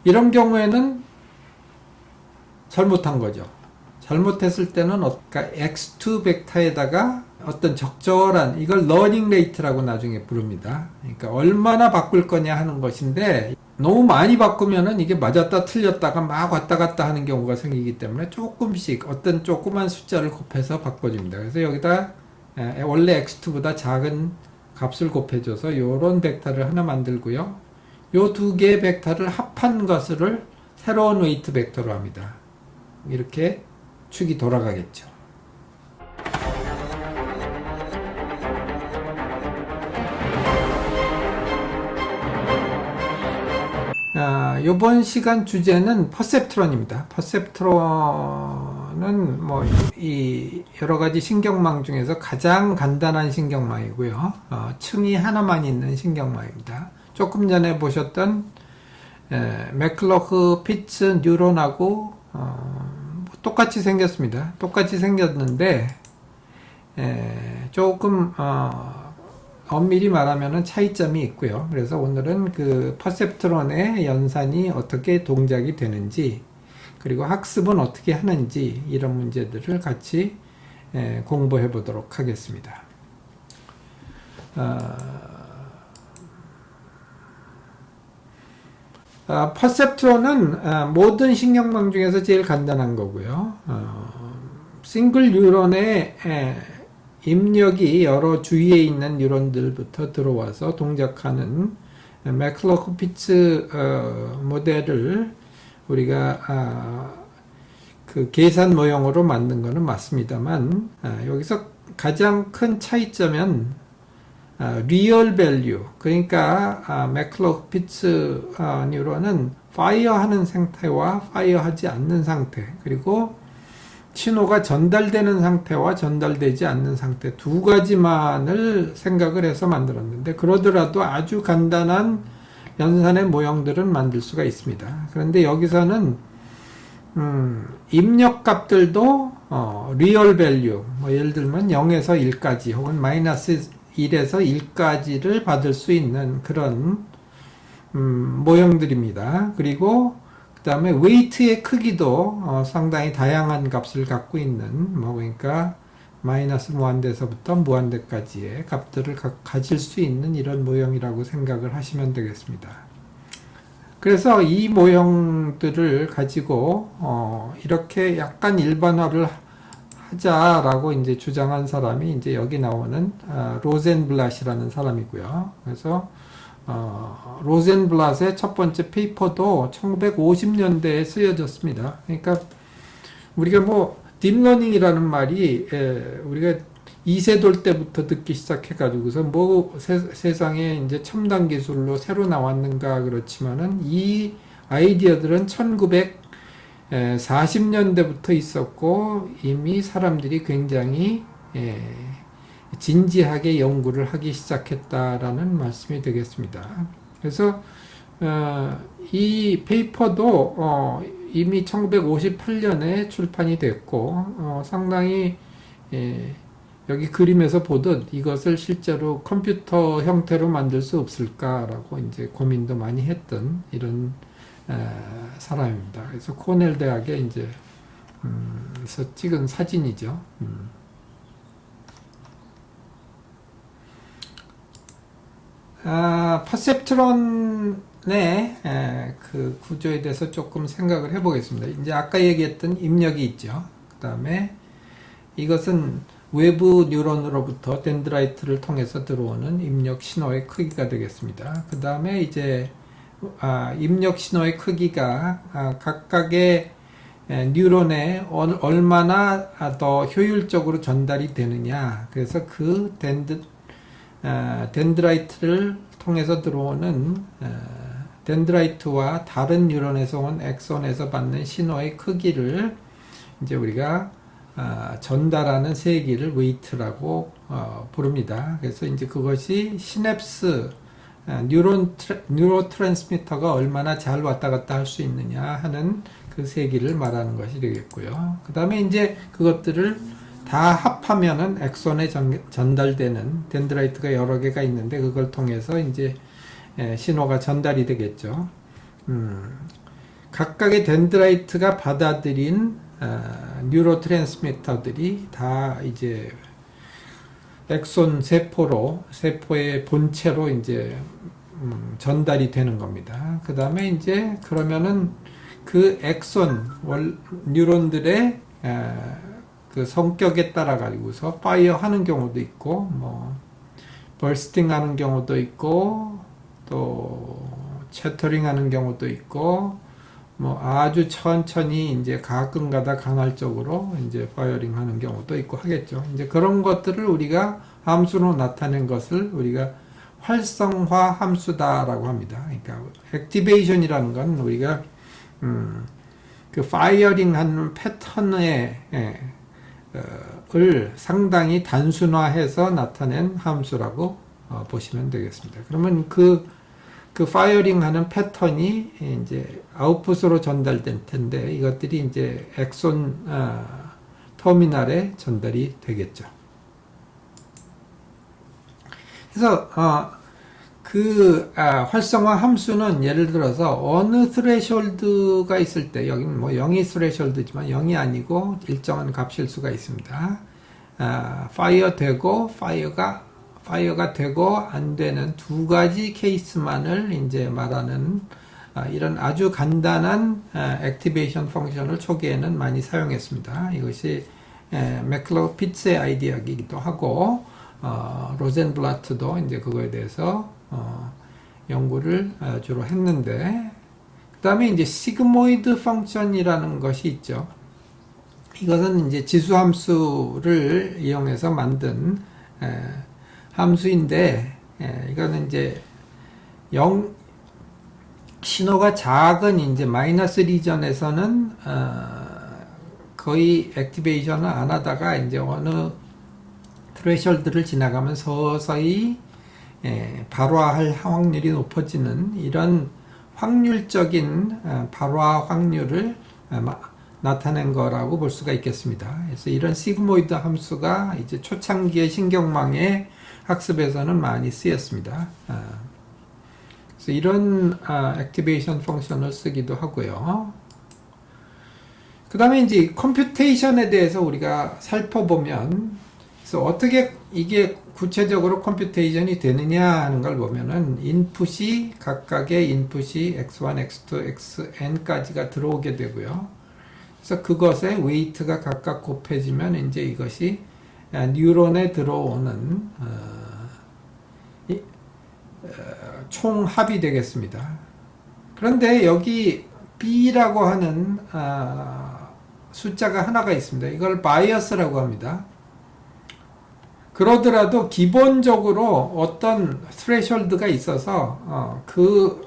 이런 경우에는 잘못한 거죠. 잘못했을 때는 그러니까 X2 벡터에다가 어떤 적절한, 이걸 러닝 레이트라고 나중에 부릅니다. 그러니까 얼마나 바꿀 거냐 하는 것인데, 너무 많이 바꾸면은 이게 맞았다 틀렸다가 막 왔다 갔다 하는 경우가 생기기 때문에 조금씩 어떤 조그만 숫자를 곱해서 바꿔줍니다. 그래서 여기다 원래 X2보다 작은 값을 곱해줘서 이런 벡터를 하나 만들고요. 요 두 개의 벡터를 합한 것을 새로운 웨이트 벡터로 합니다. 이렇게 축이 돌아가겠죠. 이번 시간 주제는 퍼셉트론입니다. 퍼셉트론은 이 여러 가지 신경망 중에서 가장 간단한 신경망이고요. 층이 하나만 있는 신경망입니다. 조금 전에 보셨던 맥클로흐 피츠 뉴런하고 똑같이 생겼습니다. 똑같이 생겼는데 조금 엄밀히 말하면 차이점이 있고요. 그래서 오늘은 그 퍼셉트론의 연산이 어떻게 동작이 되는지, 그리고 학습은 어떻게 하는지, 이런 문제들을 같이 공부해 보도록 하겠습니다. 퍼셉트론은 모든 신경망 중에서 제일 간단한 거고요. 싱글 뉴런의 입력이 여러 주위에 있는 뉴런들부터 들어와서 동작하는 맥클로흐 피츠 모델을 우리가 그 계산 모형으로 만든 것은 맞습니다만, 여기서 가장 큰 차이점은 리얼 밸류, 그러니까 맥클로흐 피츠 뉴런은 파이어하는 상태와 파이어하지 않는 상태, 그리고 신호가 전달되는 상태와 전달되지 않는 상태 두 가지만을 생각을 해서 만들었는데, 그러더라도 아주 간단한 연산의 모형들은 만들 수가 있습니다. 그런데 여기서는 입력 값들도 리얼 밸류, 예를 들면 0에서 1까지 혹은 마이너스 1에서 1까지를 받을 수 있는 그런 모형들입니다. 그리고 그 다음에 웨이트의 크기도 상당히 다양한 값을 갖고 있는, 그러니까 마이너스 무한대에서부터 무한대까지의 값들을 가질 수 있는 이런 모형이라고 생각을 하시면 되겠습니다. 그래서 이 모형들을 가지고 이렇게 약간 일반화를 하자라고 이제 주장한 사람이 이제 여기 나오는 로젠블랏이라는 사람이고요. 그래서 로젠블랏의 첫 번째 페이퍼도 1950년대에 쓰여졌습니다. 그러니까 우리가 딥러닝이라는 말이 우리가 2세돌 때부터 듣기 시작해가지고서 세상에 이제 첨단 기술로 새로 나왔는가 그렇지만은 이 아이디어들은 1940년대부터 있었고 이미 사람들이 굉장히 진지하게 연구를 하기 시작했다라는 말씀이 되겠습니다. 그래서 이 페이퍼도 이미 1958년에 출판이 됐고 상당히 여기 그림에서 보듯 이것을 실제로 컴퓨터 형태로 만들 수 없을까라고 이제 고민도 많이 했던 이런 사람입니다. 그래서 코넬 대학에 이제 서 찍은 사진이죠. 퍼셉트론의 그 구조에 대해서 조금 생각을 해보겠습니다. 이제 아까 얘기했던 입력이 있죠. 그 다음에 이것은 외부 뉴런으로부터 덴드라이트를 통해서 들어오는 입력 신호의 크기가 되겠습니다. 그 다음에 이제 입력 신호의 크기가 각각의 뉴런에 얼마나 더 효율적으로 전달이 되느냐, 그래서 그 덴드라이트를 통해서 들어오는 덴드라이트와 다른 뉴런에서 온 엑손에서 받는 신호의 크기를 이제 우리가 전달하는 세기를 웨이트라고 부릅니다. 그래서 이제 그것이 시냅스 뉴로 트랜스미터가 얼마나 잘 왔다 갔다 할 수 있느냐 하는 그 세기를 말하는 것이 되겠고요. 그 다음에 이제 그것들을 다 합하면은 엑손에 전달되는 덴드라이트가 여러 개가 있는데 그걸 통해서 이제 신호가 전달이 되겠죠. 각각의 덴드라이트가 받아들인 뉴로 트랜스미터들이 다 이제 엑손 세포의 본체로 이제 전달이 되는 겁니다. 그 다음에 이제 그러면은 그 엑손 뉴런들의 그 성격에 따라 가지고서 파이어 하는 경우도 있고, 뭐 버스팅 하는 경우도 있고, 또 채터링 하는 경우도 있고, 뭐 아주 천천히 이제 가끔가다 간헐적으로 이제 파이어링 하는 경우도 있고 하겠죠. 이제 그런 것들을 우리가 함수로 나타낸 것을 우리가 활성화 함수다라고 합니다. 그러니까 액티베이션이라는 건 우리가 그 파이어링 하는 패턴을 상당히 단순화해서 나타낸 함수라고 보시면 되겠습니다. 그러면 그 파이어링 하는 패턴이 이제 아웃풋으로 전달될 텐데 이것들이 이제 엑손 터미널에 전달이 되겠죠. 그래서 활성화 함수는 예를 들어서 어느 스레숄드가 있을 때, 여기는 뭐 0이 스레숄드지만 0이 아니고 일정한 값일 수가 있습니다. 파이어 되고 파이어가 되고 안 되는 두 가지 케이스만을 이제 말하는 이런 아주 간단한 액티베이션 펑션을 초기에는 많이 사용했습니다. 이것이 맥클로 피츠의 아이디어이기도 하고 로젠블라트도 이제 그거에 대해서 연구를 주로 했는데, 그 다음에 이제 시그모이드 펑션이라는 것이 있죠. 이것은 이제 지수함수를 이용해서 만든 함수인데, 이거는 이제 신호가 작은 이제 마이너스 리전에서는 거의 액티베이션을 안 하다가 이제 어느 트레셔홀드를 지나가면 서서히 발화할 확률이 높아지는 이런 확률적인 발화 확률을 나타낸 거라고 볼 수가 있겠습니다. 그래서 이런 시그모이드 함수가 이제 초창기의 신경망의 학습에서는 많이 쓰였습니다. 그래서 이런 액티베이션 펑션을 쓰기도 하고요. 그 다음에 이제 컴퓨테이션에 대해서 우리가 살펴보면, 그래서 어떻게 이게 구체적으로 컴퓨테이션이 되느냐 하는 걸 보면은 각각의 인풋이 x1, x2, xn까지가 들어오게 되고요. 그래서 그것의 웨이트가 각각 곱해지면 이제 이것이 뉴런에 들어오는 총합이 되겠습니다. 그런데 여기 B라고 하는 숫자가 하나가 있습니다. 이걸 바이어스라고 합니다. 그러더라도 기본적으로 어떤 스레숄드가 있어서 그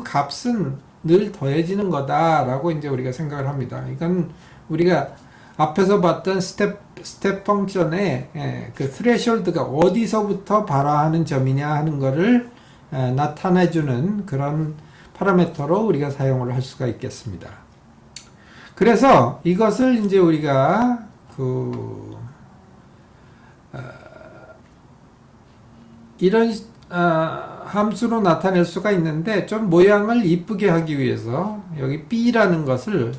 값은 늘 더해지는 거다라고 이제 우리가 생각을 합니다. 이건 우리가 앞에서 봤던 스텝 펑션의 그 스레숄드가 어디서부터 발화하는 점이냐 하는 거를 나타내주는 그런 파라미터로 우리가 사용을 할 수가 있겠습니다. 그래서 이것을 이제 우리가 이런 함수로 나타낼 수가 있는데, 좀 모양을 이쁘게 하기 위해서 여기 B라는 것을,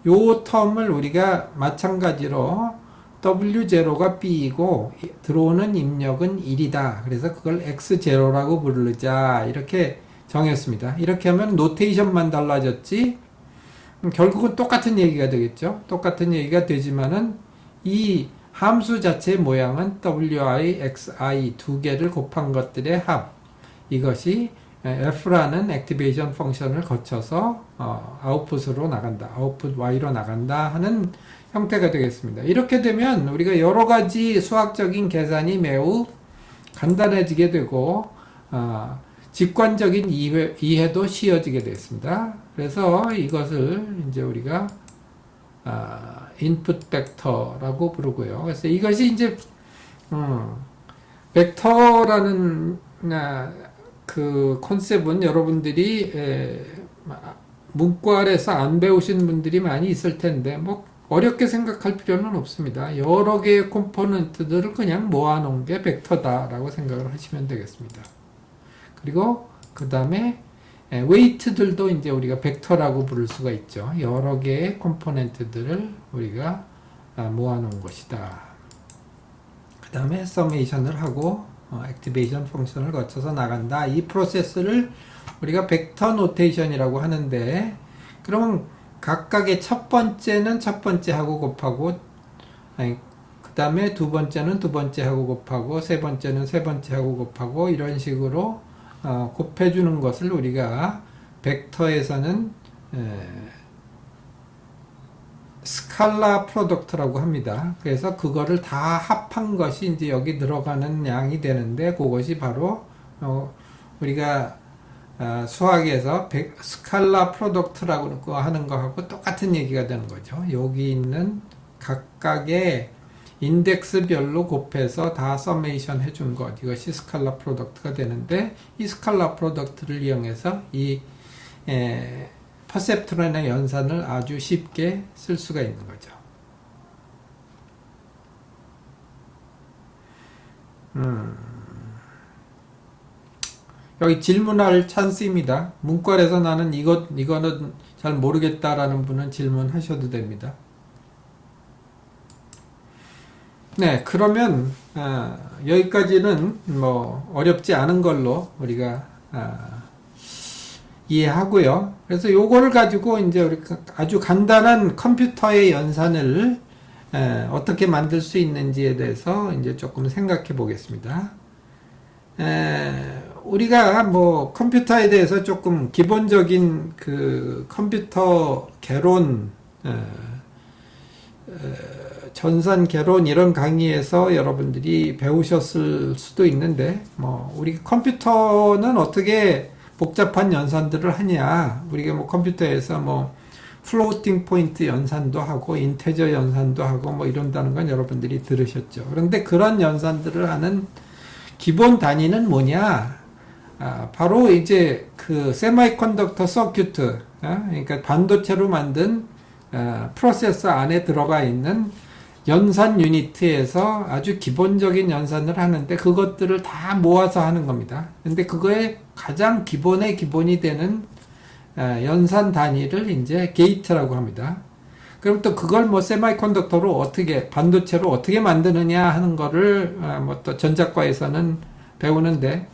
요 텀을 우리가 마찬가지로 W0가 B이고 들어오는 입력은 1이다. 그래서 그걸 X0라고 부르자, 이렇게 정했습니다. 이렇게 하면 노테이션만 달라졌지 결국은 똑같은 얘기가 되겠죠. 똑같은 얘기가 되지만은 이 함수 자체의 모양은 wi, xi 두 개를 곱한 것들의 합, 이것이 f라는 액티베이션 펑션을 거쳐서 아웃풋으로 나간다, 아웃풋 y로 나간다 하는 형태가 되겠습니다. 이렇게 되면 우리가 여러 가지 수학적인 계산이 매우 간단해지게 되고 직관적인 이해도 쉬워지게 되겠습니다. 그래서 이것을 이제 우리가 인풋 벡터라고 부르고요. 그래서 이것이 이제 벡터라는 그 컨셉은 여러분들이 문과에서 안 배우신 분들이 많이 있을 텐데 뭐 어렵게 생각할 필요는 없습니다. 여러 개의 컴포넌트들을 그냥 모아놓은 게 벡터다라고 생각을 하시면 되겠습니다. 그리고 그 다음에 웨이트들도 이제 우리가 벡터라고 부를 수가 있죠. 여러 개의 컴포넌트들을 우리가 모아놓은 것이다. 그 다음에 서메이션을 하고 액티베이션 펑션을 거쳐서 나간다. 이 프로세스를 우리가 벡터 노테이션이라고 하는데, 그러면 각각의 첫 번째는 첫 번째하고 곱하고, 그 다음에 두 번째는 두 번째하고 곱하고, 세 번째는 세 번째하고 곱하고, 이런 식으로 곱해주는 것을 우리가 벡터에서는 스칼라 프로덕트라고 합니다. 그래서 그거를 다 합한 것이 이제 여기 들어가는 양이 되는데, 그것이 바로 우리가 수학에서 스칼라 프로덕트라고 하는 거하고 똑같은 얘기가 되는 거죠. 여기 있는 각각의 인덱스별로 곱해서 다 서메이션 해준 것, 이것이 스칼라 프로덕트가 되는데, 이 스칼라 프로덕트를 이용해서 이 퍼셉트론의 연산을 아주 쉽게 쓸 수가 있는 거죠. 여기 질문할 찬스입니다. 문과에서 나는 이거는 잘 모르겠다라는 분은 질문하셔도 됩니다. 네, 그러면 여기까지는 뭐 어렵지 않은 걸로 우리가 이해하고요. 그래서 요거를 가지고 이제 우리가 아주 간단한 컴퓨터의 연산을 어떻게 만들 수 있는지에 대해서 이제 조금 생각해 보겠습니다. 우리가 뭐 컴퓨터에 대해서 조금 기본적인 그 컴퓨터 개론, 전산 개론 이런 강의에서 여러분들이 배우셨을 수도 있는데, 뭐 우리 컴퓨터는 어떻게 복잡한 연산들을 하냐. 우리가 뭐 컴퓨터에서 뭐 플로팅 포인트 연산도 하고 인테저 연산도 하고 뭐 이런다는 건 여러분들이 들으셨죠. 그런데 그런 연산들을 하는 기본 단위는 뭐냐? 바로 이제 그 세미컨덕터 서큐트, 그러니까 반도체로 만든 프로세서 안에 들어가 있는 연산 유니트에서 아주 기본적인 연산을 하는데, 그것들을 다 모아서 하는 겁니다. 근데 그거의 가장 기본의 기본이 되는 연산 단위를 이제 게이트라고 합니다. 그럼 또 그걸 뭐 세미컨덕터로 어떻게, 반도체로 어떻게 만드느냐 하는 거를 뭐 또 전자과에서는 배우는데,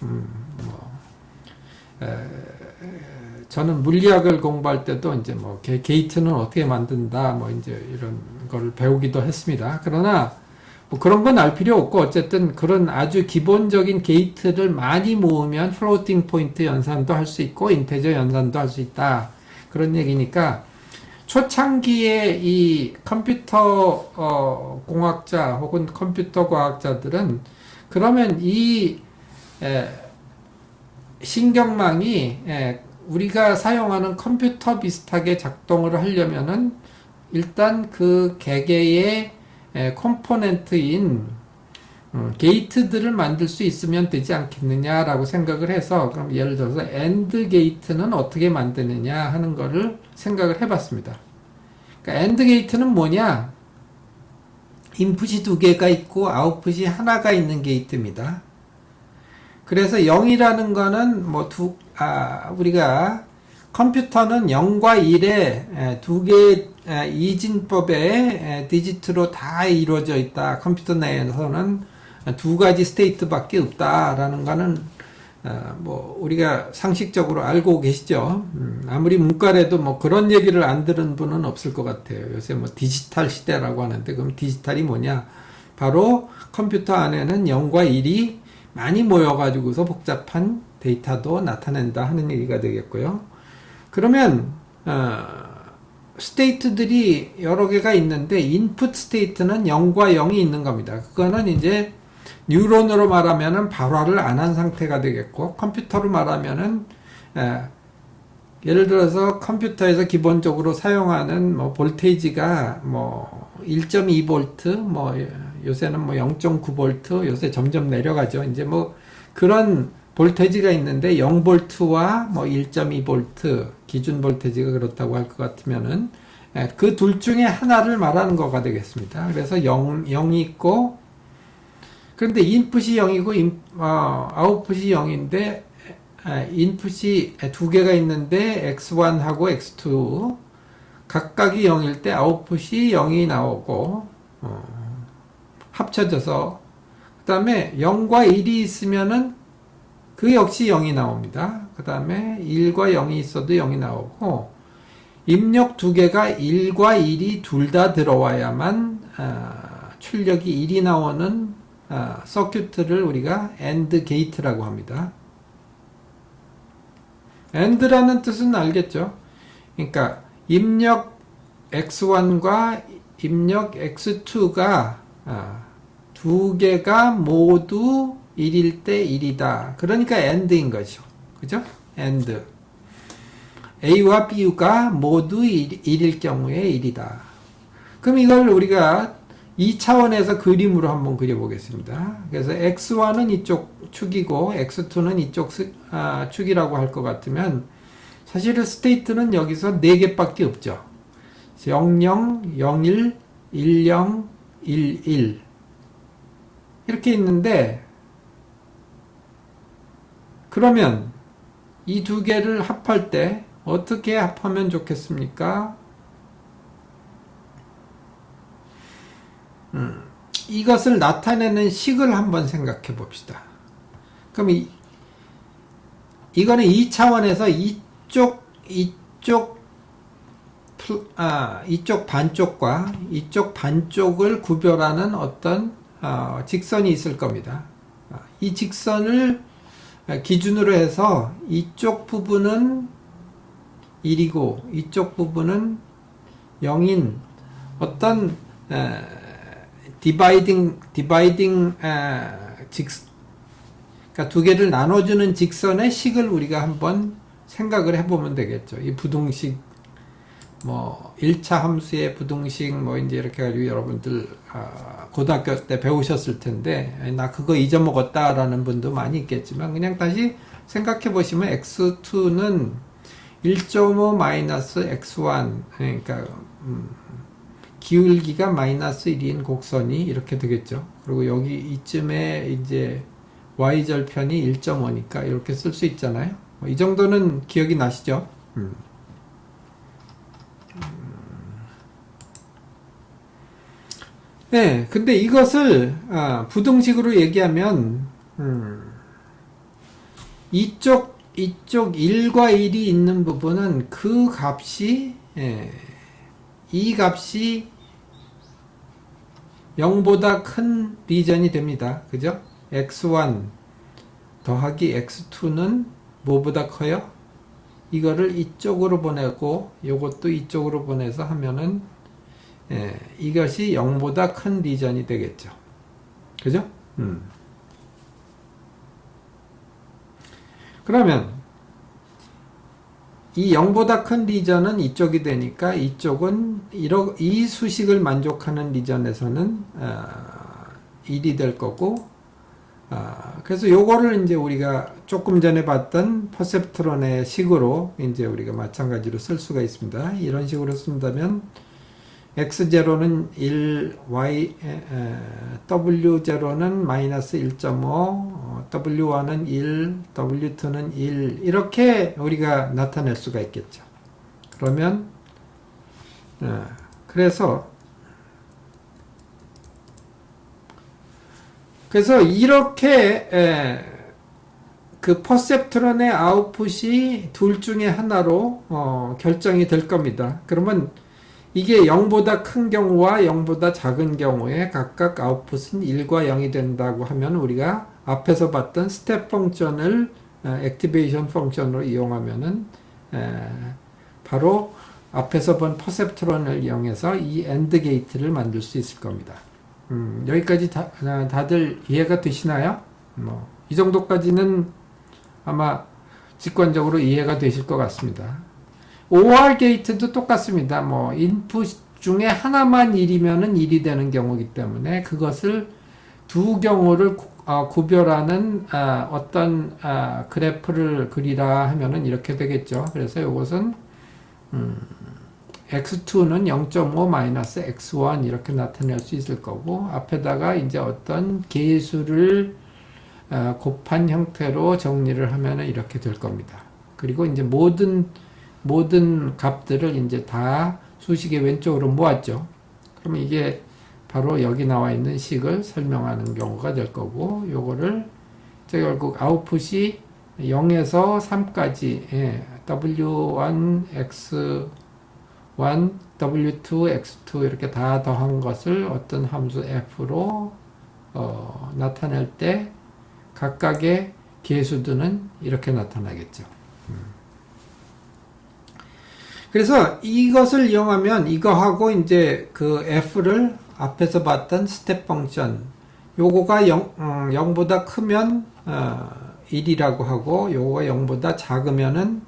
저는 물리학을 공부할 때도 이제 뭐 게이트는 어떻게 만든다 뭐 이제 이런 걸 배우기도 했습니다. 그러나 뭐 그런 건 알 필요 없고, 어쨌든 그런 아주 기본적인 게이트를 많이 모으면 플로팅 포인트 연산도 할 수 있고 인테저 연산도 할 수 있다, 그런 얘기니까, 초창기에 이 컴퓨터 공학자 혹은 컴퓨터 과학자들은 그러면 이 신경망이 우리가 사용하는 컴퓨터 비슷하게 작동을 하려면은 일단 그 개개의 컴포넌트인 게이트들을 만들 수 있으면 되지 않겠느냐라고 생각을 해서, 그럼 예를 들어서 AND 게이트는 어떻게 만드느냐 하는 거를 생각을 해봤습니다. 그러니까 AND 게이트는 뭐냐? 인풋이 두 개가 있고 아웃풋이 하나가 있는 게이트입니다. 그래서 0이라는 거는 뭐 우리가 컴퓨터는 0과 1의 두 개의 이진법의 디지트로 다 이루어져 있다. 컴퓨터 내에서는 두 가지 스테이트밖에 없다라는 거는 뭐 우리가 상식적으로 알고 계시죠. 아무리 문과라도 뭐 그런 얘기를 안 들은 분은 없을 것 같아요. 요새 뭐 디지털 시대라고 하는데, 그럼 디지털이 뭐냐? 바로 컴퓨터 안에는 0과 1이 많이 모여가지고서 복잡한 데이터도 나타낸다 하는 얘기가 되겠고요. 그러면 스테이트들이 여러 개가 있는데, 인풋 스테이트는 0과 0이 있는 겁니다. 그거는 이제 뉴런으로 말하면은 발화를 안 한 상태가 되겠고, 컴퓨터로 말하면은 예를 들어서 컴퓨터에서 기본적으로 사용하는 뭐 볼테이지가 뭐 1.2V, 뭐 요새는 뭐 0.9V, 요새 점점 내려가죠. 이제 뭐 그런 볼테이지가 있는데 0V와 뭐 1.2V 기준 볼테이지가 그렇다고 할 것 같으면은 그 둘 중에 하나를 말하는 거가 되겠습니다. 그래서 0이 있고, 그런데 인풋이 0이고 아웃풋이 0인데 인풋이 두 개가 있는데 x1하고 x2 각각이 0일 때 아웃풋이 0이 나오고 합쳐져서 그 다음에 0과 1이 있으면은 그 역시 0이 나옵니다. 그 다음에 1과 0이 있어도 0이 나오고 입력 두 개가 1과 1이 둘 다 들어와야만 출력이 1이 나오는 서큐트를 우리가 AND 게이트라고 합니다. AND라는 뜻은 알겠죠? 그러니까 입력 x1과 입력 x2가 두 개가 모두 1일 때 1이다. 그러니까 AND인 거죠. 그죠? AND. A와 B가 모두 1일 경우에 1이다. 그럼 이걸 우리가 2차원에서 그림으로 한번 그려보겠습니다. 그래서 x1은 이쪽 축이고 x2는 이쪽 축이라고 할 것 같으면 사실은 스테이트는 여기서 4개밖에 없죠. 00, 01, 10, 11 이렇게 있는데 그러면 이 두 개를 합할 때 어떻게 합하면 좋겠습니까? 이것을 나타내는 식을 한번 생각해 봅시다. 그럼 이거는 2차원에서 이쪽 반쪽과 이쪽 반쪽을 구별하는 어떤 직선이 있을 겁니다. 이 직선을 기준으로 해서 이쪽 부분은 1이고 이쪽 부분은 0인 어떤 디바이딩 그러니까 두 개를 나눠주는 직선의 식을 우리가 한번 생각을 해보면 되겠죠. 이 부등식, 뭐 1차 함수의 부등식, 뭐 이제 이렇게 해가지고 여러분들 고등학교 때 배우셨을 텐데 나 그거 잊어먹었다라는 분도 많이 있겠지만 그냥 다시 생각해 보시면 x2는 1.5 마이너스 x1 그러니까 기울기가 마이너스 1인 곡선이 이렇게 되겠죠. 그리고 여기 이쯤에 이제 y절편이 1.5니까 이렇게 쓸 수 있잖아요. 이 정도는 기억이 나시죠? 네, 근데 이것을 부등식으로 얘기하면 이쪽 1과 1이 있는 부분은 그 값이 이 값이 0보다 큰 리전이 됩니다. 그죠? x1 더하기 x2는 뭐보다 커요? 이거를 이쪽으로 보내고 요것도 이쪽으로 보내서 하면은 이것이 0보다 큰 리전이 되겠죠. 그죠? 그러면 이 0보다 큰 리전은 이쪽이 되니까 이쪽은 이 수식을 만족하는 리전에서는 1이 될 거고 그래서 요거를 이제 우리가 조금 전에 봤던 퍼셉트론의 식으로 이제 우리가 마찬가지로 쓸 수가 있습니다. 이런 식으로 쓴다면 x0는 1, w0는 마이너스 1.5, w1은 1, w2는 1 이렇게 우리가 나타낼 수가 있겠죠. 그러면 그래서 이렇게 그 퍼셉트론의 아웃풋이 둘 중에 하나로 결정이 될 겁니다. 그러면 이게 0보다 큰 경우와 0보다 작은 경우에 각각 아웃풋은 1과 0이 된다고 하면 우리가 앞에서 봤던 스텝 펑션을 액티베이션 펑션으로 이용하면은 바로 앞에서 본 퍼셉트론을 이용해서 이 AND 게이트를 만들 수 있을 겁니다. 여기까지 다들 이해가 되시나요? 이 정도까지는 아마 직관적으로 이해가 되실 것 같습니다. OR 게이트도 똑같습니다. 인풋 중에 하나만 1이면은 1이 되는 경우이기 때문에 그것을 두 경우를 구별하는 어떤 그래프를 그리라 하면은 이렇게 되겠죠. 그래서 이것은 x2는 0.5 마이너스 x1 이렇게 나타낼 수 있을 거고 앞에다가 이제 어떤 계수를 곱한 형태로 정리를 하면 이렇게 될 겁니다. 그리고 이제 모든 값들을 이제 다 수식의 왼쪽으로 모았죠. 그러면 이게 바로 여기 나와 있는 식을 설명하는 경우가 될 거고, 요거를 결국 아웃풋이 0에서 3까지 W1, X1, W2, X2 이렇게 다 더한 것을 어떤 함수 F로 나타낼 때 각각의 개수들은 이렇게 나타나겠죠. 그래서 이것을 이용하면 이거하고 이제 그 F를 앞에서 봤던 스텝 펑션 요거가 0보다 크면 1이라고 하고 요거가 0보다 작으면은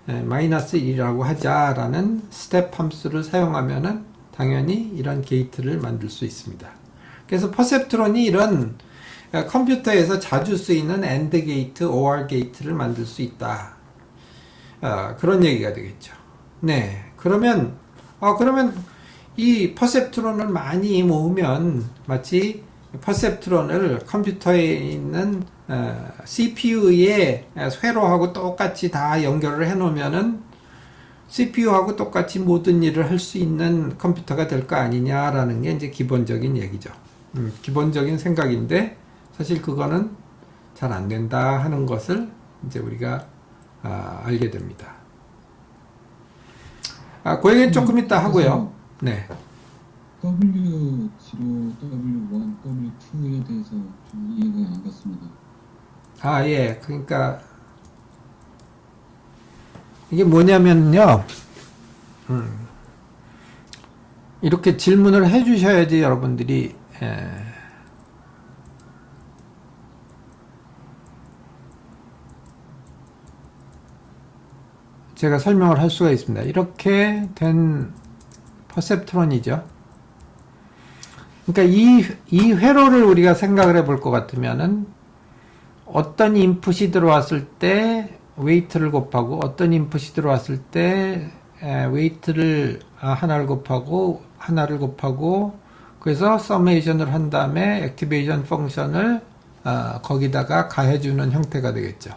마이너스 1이라고 하자라는 스텝 함수를 사용하면은 당연히 이런 게이트를 만들 수 있습니다. 그래서 퍼셉트론이 이런 컴퓨터에서 자주 쓰이는 AND 게이트, OR 게이트를 만들 수 있다. 그런 얘기가 되겠죠. 네. 그러면 이 퍼셉트론을 많이 모으면 마치 퍼셉트론을 컴퓨터에 있는 CPU의 회로하고 똑같이 다 연결을 해 놓으면은 CPU하고 똑같이 모든 일을 할 수 있는 컴퓨터가 될 거 아니냐라는 게 이제 기본적인 얘기죠. 기본적인 생각인데 사실 그거는 잘 안 된다 하는 것을 이제 우리가 알게 됩니다. 그 얘기는 조금 이따 하고요. 네. W0, W1, W2에 대해서 좀 이해가 안 갔습니다. 예. 그러니까 이게 뭐냐면요. 이렇게 질문을 해 주셔야지 여러분들이 제가 설명을 할 수가 있습니다. 이렇게 된 퍼셉트론이죠. 그러니까 이 회로를 우리가 생각을 해볼 것 같으면은 어떤 인풋이 들어왔을 때 웨이트를 곱하고 어떤 인풋이 들어왔을 때 웨이트를 하나를 곱하고 그래서 서메이션을 한 다음에 액티베이션 펑션을 거기다가 가해주는 형태가 되겠죠.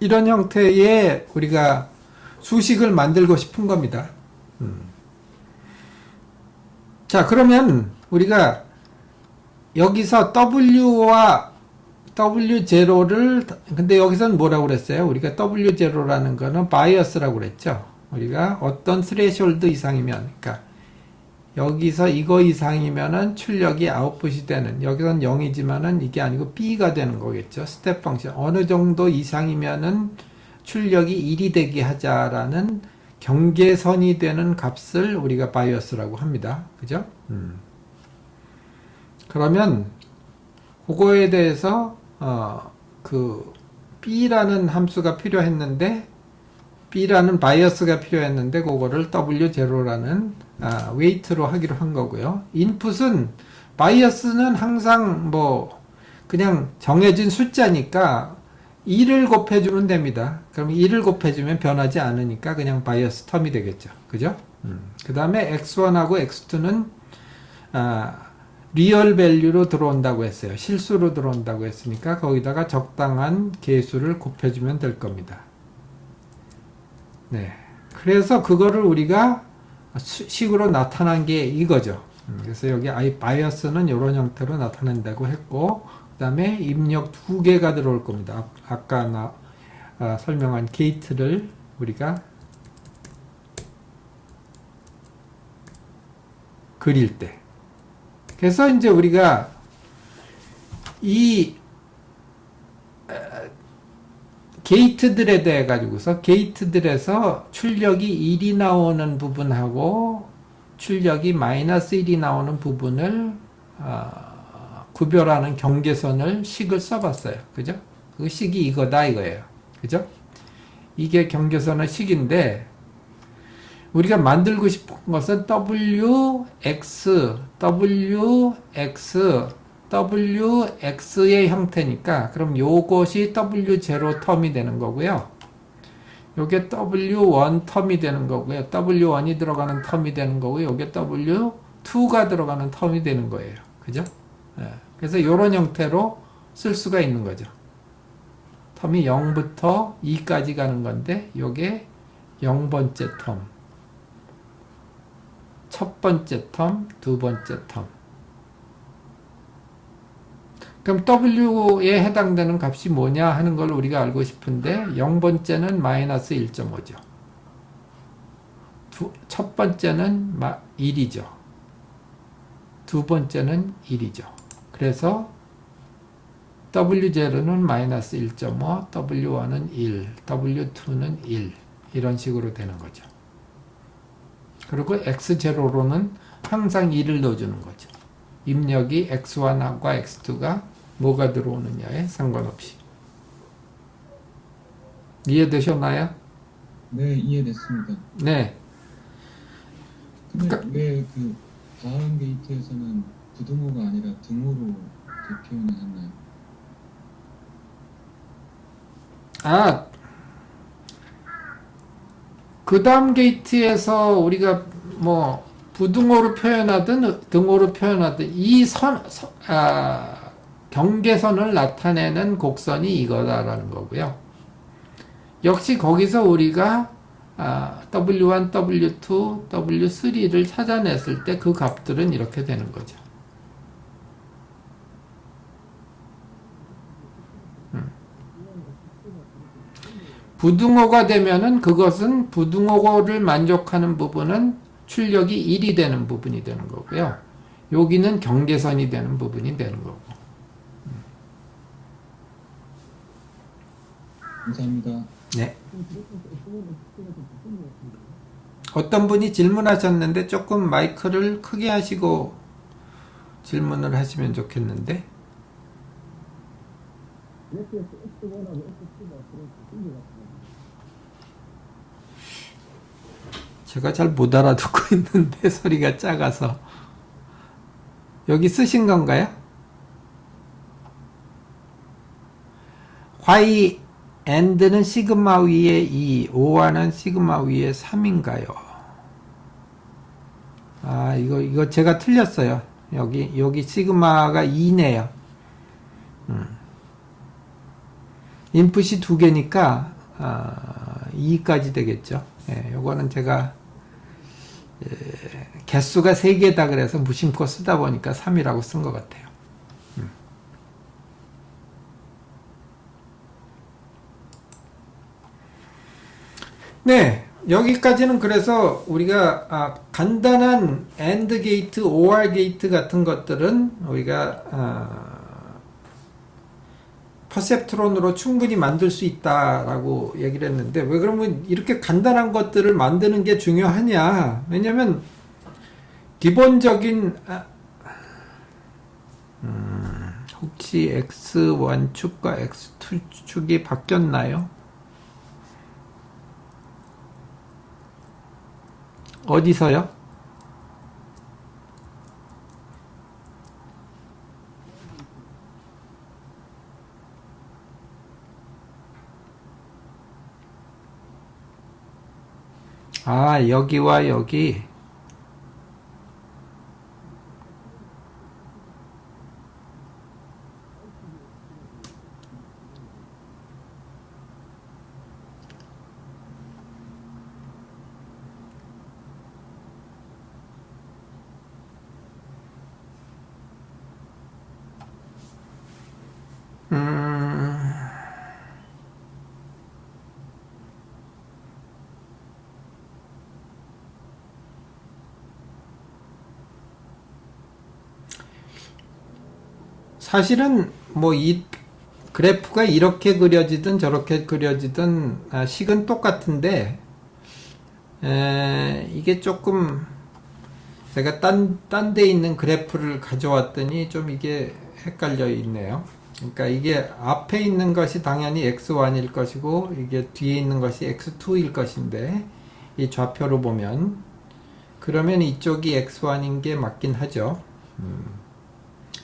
이런 형태의 우리가 수식을 만들고 싶은 겁니다. 자, 그러면 우리가 여기서 W와 W0를, 근데 여기서는 뭐라고 그랬어요? 우리가 W0라는 거는 바이어스라고 그랬죠? 우리가 어떤 스레시홀드 이상이면, 그러니까 여기서 이거 이상이면은 출력이 아웃풋이 되는, 여기서는 0이지만은 이게 아니고 B가 되는 거겠죠? 스텝 펑션. 어느 정도 이상이면은 출력이 1이 되게 하자라는 경계선이 되는 값을 우리가 바이어스라고 합니다. 그죠? 그러면 그거에 대해서 B라는 함수가 필요했는데 B라는 바이어스가 필요했는데 그거를 W0라는 웨이트로 하기로 한 거고요. 인풋은 바이어스는 항상 그냥 정해진 숫자니까 2를 곱해주면 됩니다. 그럼 2를 곱해주면 변하지 않으니까 그냥 바이어스 텀이 되겠죠. 그죠? 그 다음에 X1하고 X2는 리얼 밸류로 들어온다고 했어요. 실수로 들어온다고 했으니까 거기다가 적당한 개수를 곱해주면 될 겁니다. 네. 그래서 그거를 우리가 식으로 나타난 게 이거죠. 그래서 여기 바이어스는 이런 형태로 나타낸다고 했고, 그 다음에 입력 2개가 들어올 겁니다. 아까 설명한 게이트를 우리가 그릴 때. 그래서 이제 우리가 이 게이트들에 대해 가지고서 게이트들에서 출력이 1이 나오는 부분하고 출력이 마이너스 1이 나오는 부분을 구별하는 경계선을 식을 써봤어요. 그죠? 그 식이 이거다 이거예요. 그죠? 이게 경계선의 식인데 우리가 만들고 싶은 것은 WX의 형태니까 그럼 요것이 W0 텀이 되는 거고요. 요게 W1 텀이 되는 거고요. W1이 들어가는 텀이 되는 거고요. 요게 W2가 들어가는 텀이 되는 거예요. 그죠? 예. 그래서 이런 형태로 쓸 수가 있는 거죠. 텀이 0부터 2까지 가는 건데 요게 0번째 텀, 첫 번째 텀, 두 번째 텀. 그럼 W에 해당되는 값이 뭐냐 하는 걸 우리가 알고 싶은데 0번째는 마이너스 1.5죠. 첫 번째는 1이죠. 두 번째는 1이죠. 그래서 W0는 마이너스 1.5, W1은 1, W2는 1 이런 식으로 되는 거죠. 그리고 X0로는 항상 1을 넣어주는 거죠. 입력이 X1과 X2가 뭐가 들어오느냐에 상관없이. 이해되셨나요? 네, 이해됐습니다. 네. 근데 왜 그 다음 게이트에서는 부등호가 아니라 등호로 이렇게 표현을 했나요? 그 다음 게이트에서 우리가 뭐 부등호로 표현하든 등호로 표현하든 이 경계선을 나타내는 곡선이 이거다라는 거고요. 역시 거기서 우리가 W1, W2, W3를 찾아냈을 때 그 값들은 이렇게 되는 거죠. 부등호가 되면은 그것은 부등호를 만족하는 부분은 출력이 1이 되는 부분이 되는 거고요. 여기는 경계선이 되는 부분이 되는 거고. 감사합니다. 네. 어떤 분이 질문하셨는데 조금 마이크를 크게 하시고 질문을 하시면 좋겠는데. 제가 잘 못 알아듣고 있는데 소리가 작아서. 여기 쓰신 건가요? Y and는 시그마 위에 2, O와는 시그마 위에 3인가요? 이거 제가 틀렸어요. 여기 시그마가 2네요. 인풋이 두 개니까 2까지 되겠죠. 예, 요거는 제가 개수가 3개다 그래서 무심코 쓰다 보니까 3이라고 쓴 것 같아요. 네, 여기까지는 그래서 우리가 간단한 AND 게이트, OR 게이트 같은 것들은 우리가 퍼셉트론으로 충분히 만들 수 있다라고 얘기를 했는데, 왜 그러면 이렇게 간단한 것들을 만드는 게 중요하냐? 왜냐면 기본적인 혹시 X1축과 X2축이 바뀌었나요? 어디서요? 여기와 여기. 사실은 뭐 이 그래프가 이렇게 그려지든 저렇게 그려지든 식은 똑같은데, 이게 조금 제가 딴 데 있는 그래프를 가져왔더니 좀 이게 헷갈려 있네요. 그러니까 이게 앞에 있는 것이 당연히 X1일 것이고 이게 뒤에 있는 것이 X2일 것인데, 이 좌표로 보면 그러면 이쪽이 X1인 게 맞긴 하죠.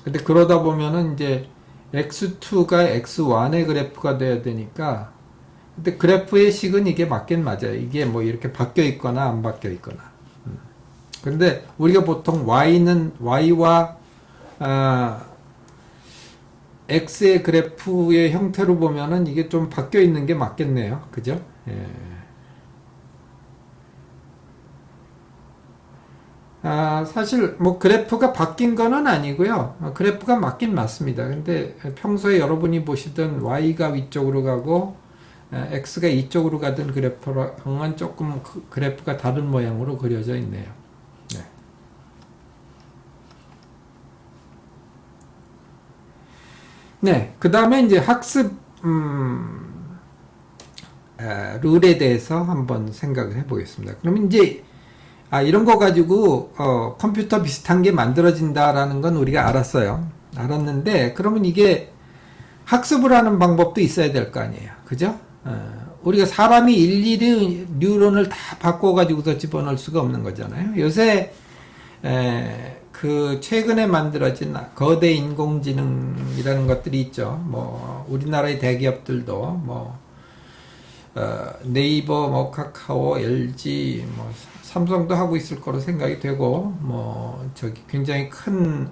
근데 그러다 보면은 이제 X2가 X1의 그래프가 돼야 되니까, 근데 그래프의 식은 이게 맞긴 맞아요. 이게 뭐 이렇게 바뀌어 있거나 안 바뀌어 있거나. 근데 우리가 보통 Y와 X의 그래프의 형태로 보면은 이게 좀 바뀌어 있는 게 맞겠네요. 그죠? 예. 사실 뭐 그래프가 바뀐 거는 아니고요. 그래프가 맞긴 맞습니다. 근데 평소에 여러분이 보시던 Y가 위쪽으로 가고 X가 이쪽으로 가던 그래프랑은 조금 그래프가 다른 모양으로 그려져 있네요. 네. 네, 그 다음에 이제 학습 룰에 대해서 한번 생각을 해보겠습니다. 그러면 이제 이런 거 가지고 컴퓨터 비슷한 게 만들어진다라는 건 우리가 알았어요. 알았는데 그러면 이게 학습을 하는 방법도 있어야 될 거 아니에요. 그죠? 우리가 사람이 일일이 뉴런을 다 바꿔가지고서 집어넣을 수가 없는 거잖아요. 요새 그 최근에 만들어진 거대 인공지능이라는 것들이 있죠. 뭐 우리나라의 대기업들도 뭐 네이버, 뭐 카카오, LG, 뭐 삼성도 하고 있을 거로 생각이 되고, 뭐 저기 굉장히 큰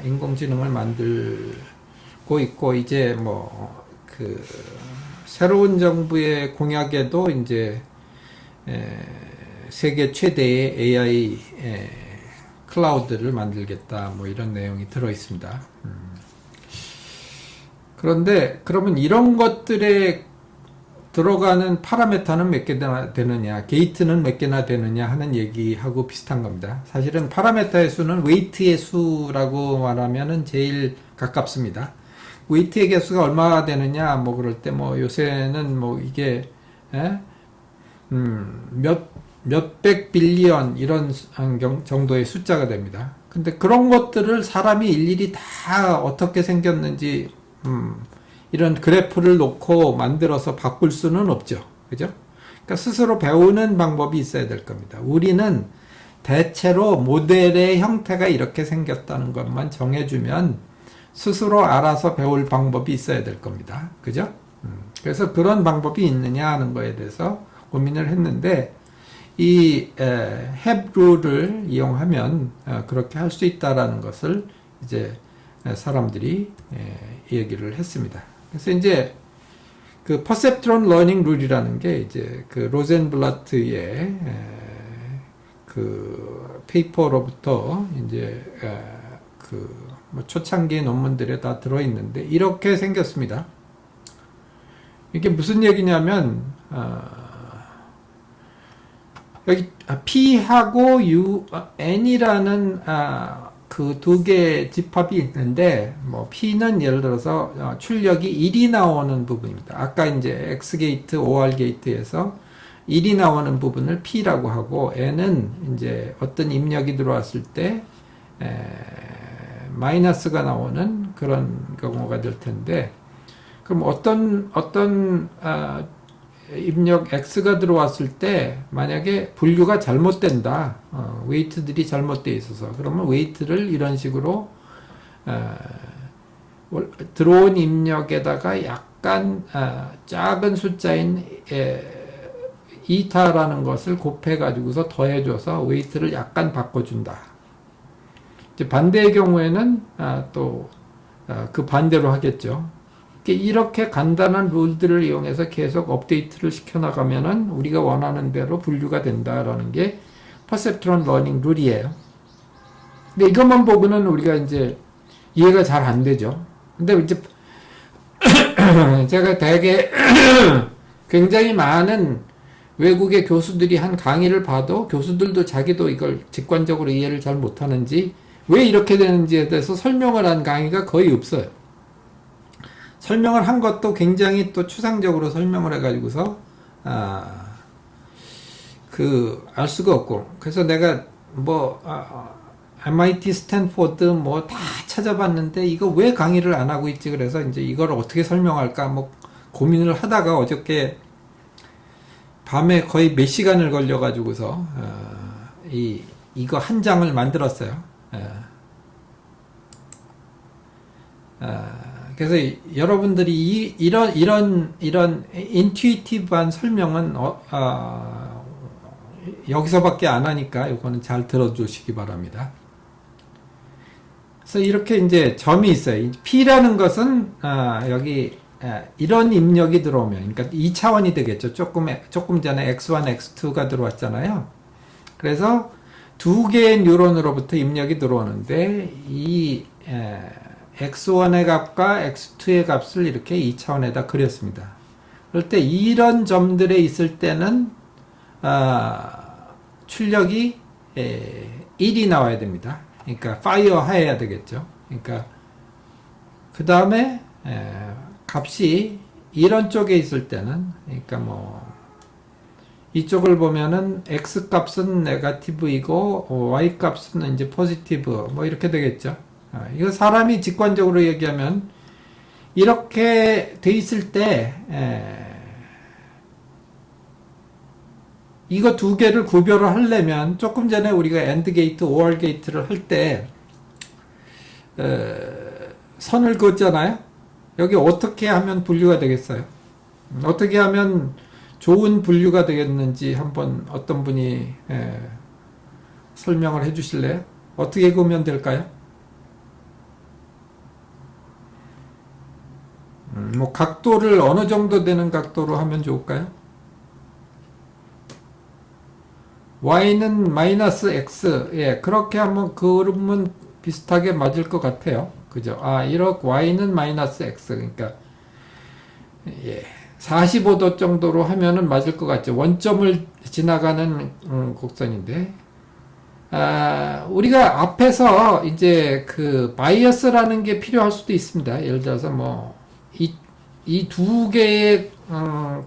인공지능을 만들고 있고, 이제 뭐 그 새로운 정부의 공약에도 이제 세계 최대의 AI 클라우드를 만들겠다, 뭐 이런 내용이 들어 있습니다. 그런데 그러면 이런 것들에 들어가는 파라메터는 몇 개나 되느냐, 게이트는 몇 개나 되느냐 하는 얘기하고 비슷한 겁니다. 사실은 파라메터의 수는 웨이트의 수라고 말하면은 제일 가깝습니다. 웨이트의 개수가 얼마나 되느냐, 뭐 그럴 때 뭐 요새는 뭐 이게 몇백 빌리언 이런 정도의 숫자가 됩니다. 근데 그런 것들을 사람이 일일이 다 어떻게 생겼는지 이런 그래프를 놓고 만들어서 바꿀 수는 없죠. 그죠? 그러니까 스스로 배우는 방법이 있어야 될 겁니다. 우리는 대체로 모델의 형태가 이렇게 생겼다는 것만 정해주면 스스로 알아서 배울 방법이 있어야 될 겁니다. 그죠? 그래서 그런 방법이 있느냐 하는 거에 대해서 고민을 했는데 이 have 룰을 이용하면 그렇게 할 수 있다라는 것을 이제 사람들이 얘기를 했습니다. 그래서 이제 그 퍼셉트론 러닝 룰이라는 게 이제 그 로젠블라트의 그 페이퍼로부터 이제 그 뭐 초창기 논문들에 다 들어 있는데 이렇게 생겼습니다. 이게 무슨 얘기냐면 여기 P하고 N이라는 그 두 개의 집합이 있는데, 뭐, P는 예를 들어서 출력이 1이 나오는 부분입니다. 아까 이제 X게이트, OR게이트에서 1이 나오는 부분을 P라고 하고, N은 이제 어떤 입력이 들어왔을 때, 마이너스가 나오는 그런 경우가 될 텐데, 그럼 어떤 입력 X가 들어왔을 때 만약에 분류가 잘못된다, 웨이트들이 잘못되어 있어서 그러면 웨이트를 이런 식으로 들어온 입력에다가 약간 작은 숫자인 이타라는 것을 곱해 가지고서 더해줘서 웨이트를 약간 바꿔준다. 이제 반대의 경우에는 또 그 반대로 하겠죠. 이렇게 간단한 룰들을 이용해서 계속 업데이트를 시켜나가면은 우리가 원하는 대로 분류가 된다라는 게 퍼셉트론 러닝 룰이에요. 근데 이것만 보고는 우리가 이제 이해가 잘 안 되죠. 근데 이제 제가 되게 굉장히 많은 외국의 교수들이 한 강의를 봐도 교수들도 자기도 이걸 직관적으로 이해를 잘 못하는지 왜 이렇게 되는지에 대해서 설명을 한 강의가 거의 없어요. 설명을 한 것도 굉장히 또 추상적으로 설명을 해가지고서 알 수가 없고, 그래서 내가 뭐 MIT, 스탠포드 뭐 다 찾아봤는데 이거 왜 강의를 안 하고 있지? 그래서 이제 이걸 어떻게 설명할까 뭐 고민을 하다가 어저께 밤에 거의 몇 시간을 걸려가지고서 이거 한 장을 만들었어요. 그래서 여러분들이 이런 인투이티브한 설명은 여기서밖에 안 하니까 이거는 잘 들어주시기 바랍니다. 그래서 이렇게 이제 점이 있어요. P라는 것은 여기 이런 입력이 들어오면, 그러니까 2차원이 되겠죠. 조금 전에 X1, X2가 들어왔잖아요. 그래서 두 개의 뉴런으로부터 입력이 들어오는데 이 X1의 값과 X2의 값을 이렇게 2차원에다 그렸습니다. 그럴 때 이런 점들에 있을 때는 출력이 1이 나와야 됩니다. 그러니까 파이어 해야 되겠죠. 그러니까 그 다음에 값이 이런 쪽에 있을 때는, 그러니까 뭐 이쪽을 보면은 x 값은 네거티브이고 y 값은 이제 포지티브 뭐 이렇게 되겠죠. 이거 사람이 직관적으로 얘기하면 이렇게 돼 있을 때 이거 두 개를 구별을 하려면, 조금 전에 우리가 AND 게이트, OR 게이트를 할 때 선을 그었잖아요. 여기 어떻게 하면 분류가 되겠어요? 어떻게 하면 좋은 분류가 되겠는지 한번 어떤 분이 설명을 해 주실래요? 어떻게 그으면 될까요? 뭐 각도를 어느 정도 되는 각도로 하면 좋을까요? y는 마이너스 x, 그렇게 한번 그으면 비슷하게 맞을 것 같아요. 그죠? 이렇게 y는 마이너스 x, 그러니까 45도 정도로 하면은 맞을 것 같죠. 원점을 지나가는 곡선인데, 우리가 앞에서 이제 그 바이어스라는 게 필요할 수도 있습니다. 예를 들어서 뭐 이 두 개의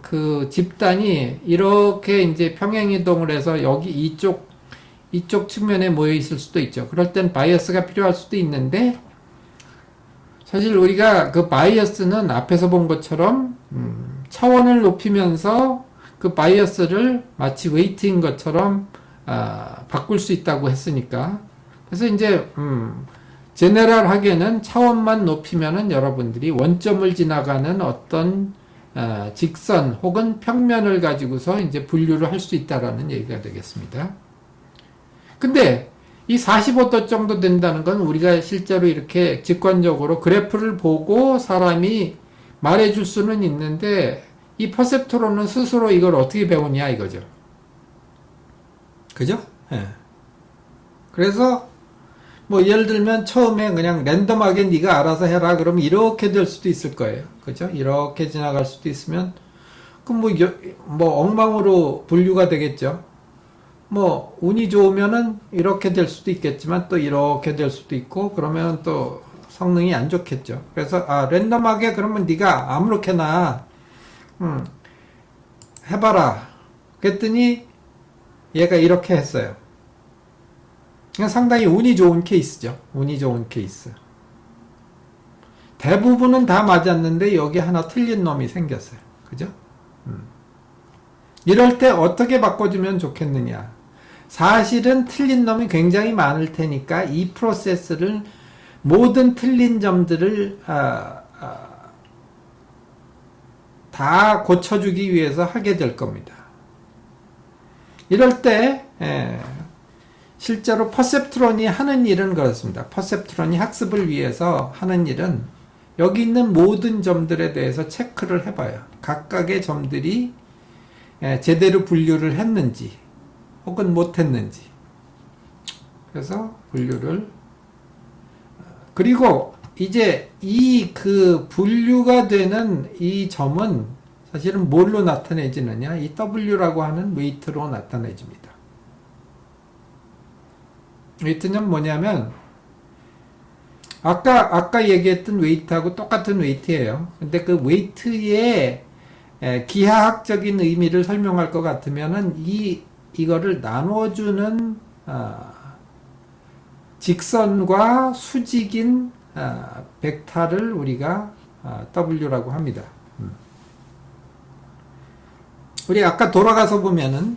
그 집단이 이렇게 이제 평행 이동을 해서 여기 이쪽 측면에 모여 있을 수도 있죠. 그럴 땐 바이어스가 필요할 수도 있는데, 사실 우리가 그 바이어스는 앞에서 본 것처럼 차원을 높이면서 그 바이어스를 마치 웨이트인 것처럼 바꿀 수 있다고 했으니까, 그래서 이제 제네럴하게는 차원만 높이면은 여러분들이 원점을 지나가는 어떤 직선 혹은 평면을 가지고서 이제 분류를 할 수 있다라는 얘기가 되겠습니다. 근데 이 45도 정도 된다는 건 우리가 실제로 이렇게 직관적으로 그래프를 보고 사람이 말해줄 수는 있는데, 이 퍼셉트론은 스스로 이걸 어떻게 배우냐 이거죠. 그죠? 그래서 뭐 예를 들면 처음에 그냥 랜덤하게 네가 알아서 해라 그러면 이렇게 될 수도 있을 거예요. 그죠? 이렇게 지나갈 수도 있으면 그럼 뭐 엉망으로 분류가 되겠죠. 뭐 운이 좋으면은 이렇게 될 수도 있겠지만 또 이렇게 될 수도 있고, 그러면 또 성능이 안 좋겠죠. 그래서 랜덤하게 그러면 네가 아무렇게나 해봐라 그랬더니 얘가 이렇게 했어요. 그냥 상당히 운이 좋은 케이스죠. 운이 좋은 케이스. 대부분은 다 맞았는데 여기 하나 틀린 놈이 생겼어요. 그죠? 이럴 때 어떻게 바꿔주면 좋겠느냐. 사실은 틀린 놈이 굉장히 많을 테니까 이 프로세스를 모든 틀린 점들을 다 고쳐주기 위해서 하게 될 겁니다. 이럴 때 실제로 퍼셉트론이 하는 일은 그렇습니다. 퍼셉트론이 학습을 위해서 하는 일은 여기 있는 모든 점들에 대해서 체크를 해봐요. 각각의 점들이 제대로 분류를 했는지 혹은 못했는지. 그래서 분류를, 그리고 이제 이 그 분류가 되는 이 점은 사실은 뭘로 나타내지느냐, 이 W라고 하는 웨이트로 나타내집니다. 웨이트는 뭐냐면 아까 얘기했던 웨이트하고 똑같은 웨이트예요. 근데 그 웨이트의 기하학적인 의미를 설명할 것 같으면은 이거를 나눠주는 직선과 수직인 벡터를 우리가 W라고 합니다. 우리 아까 돌아가서 보면은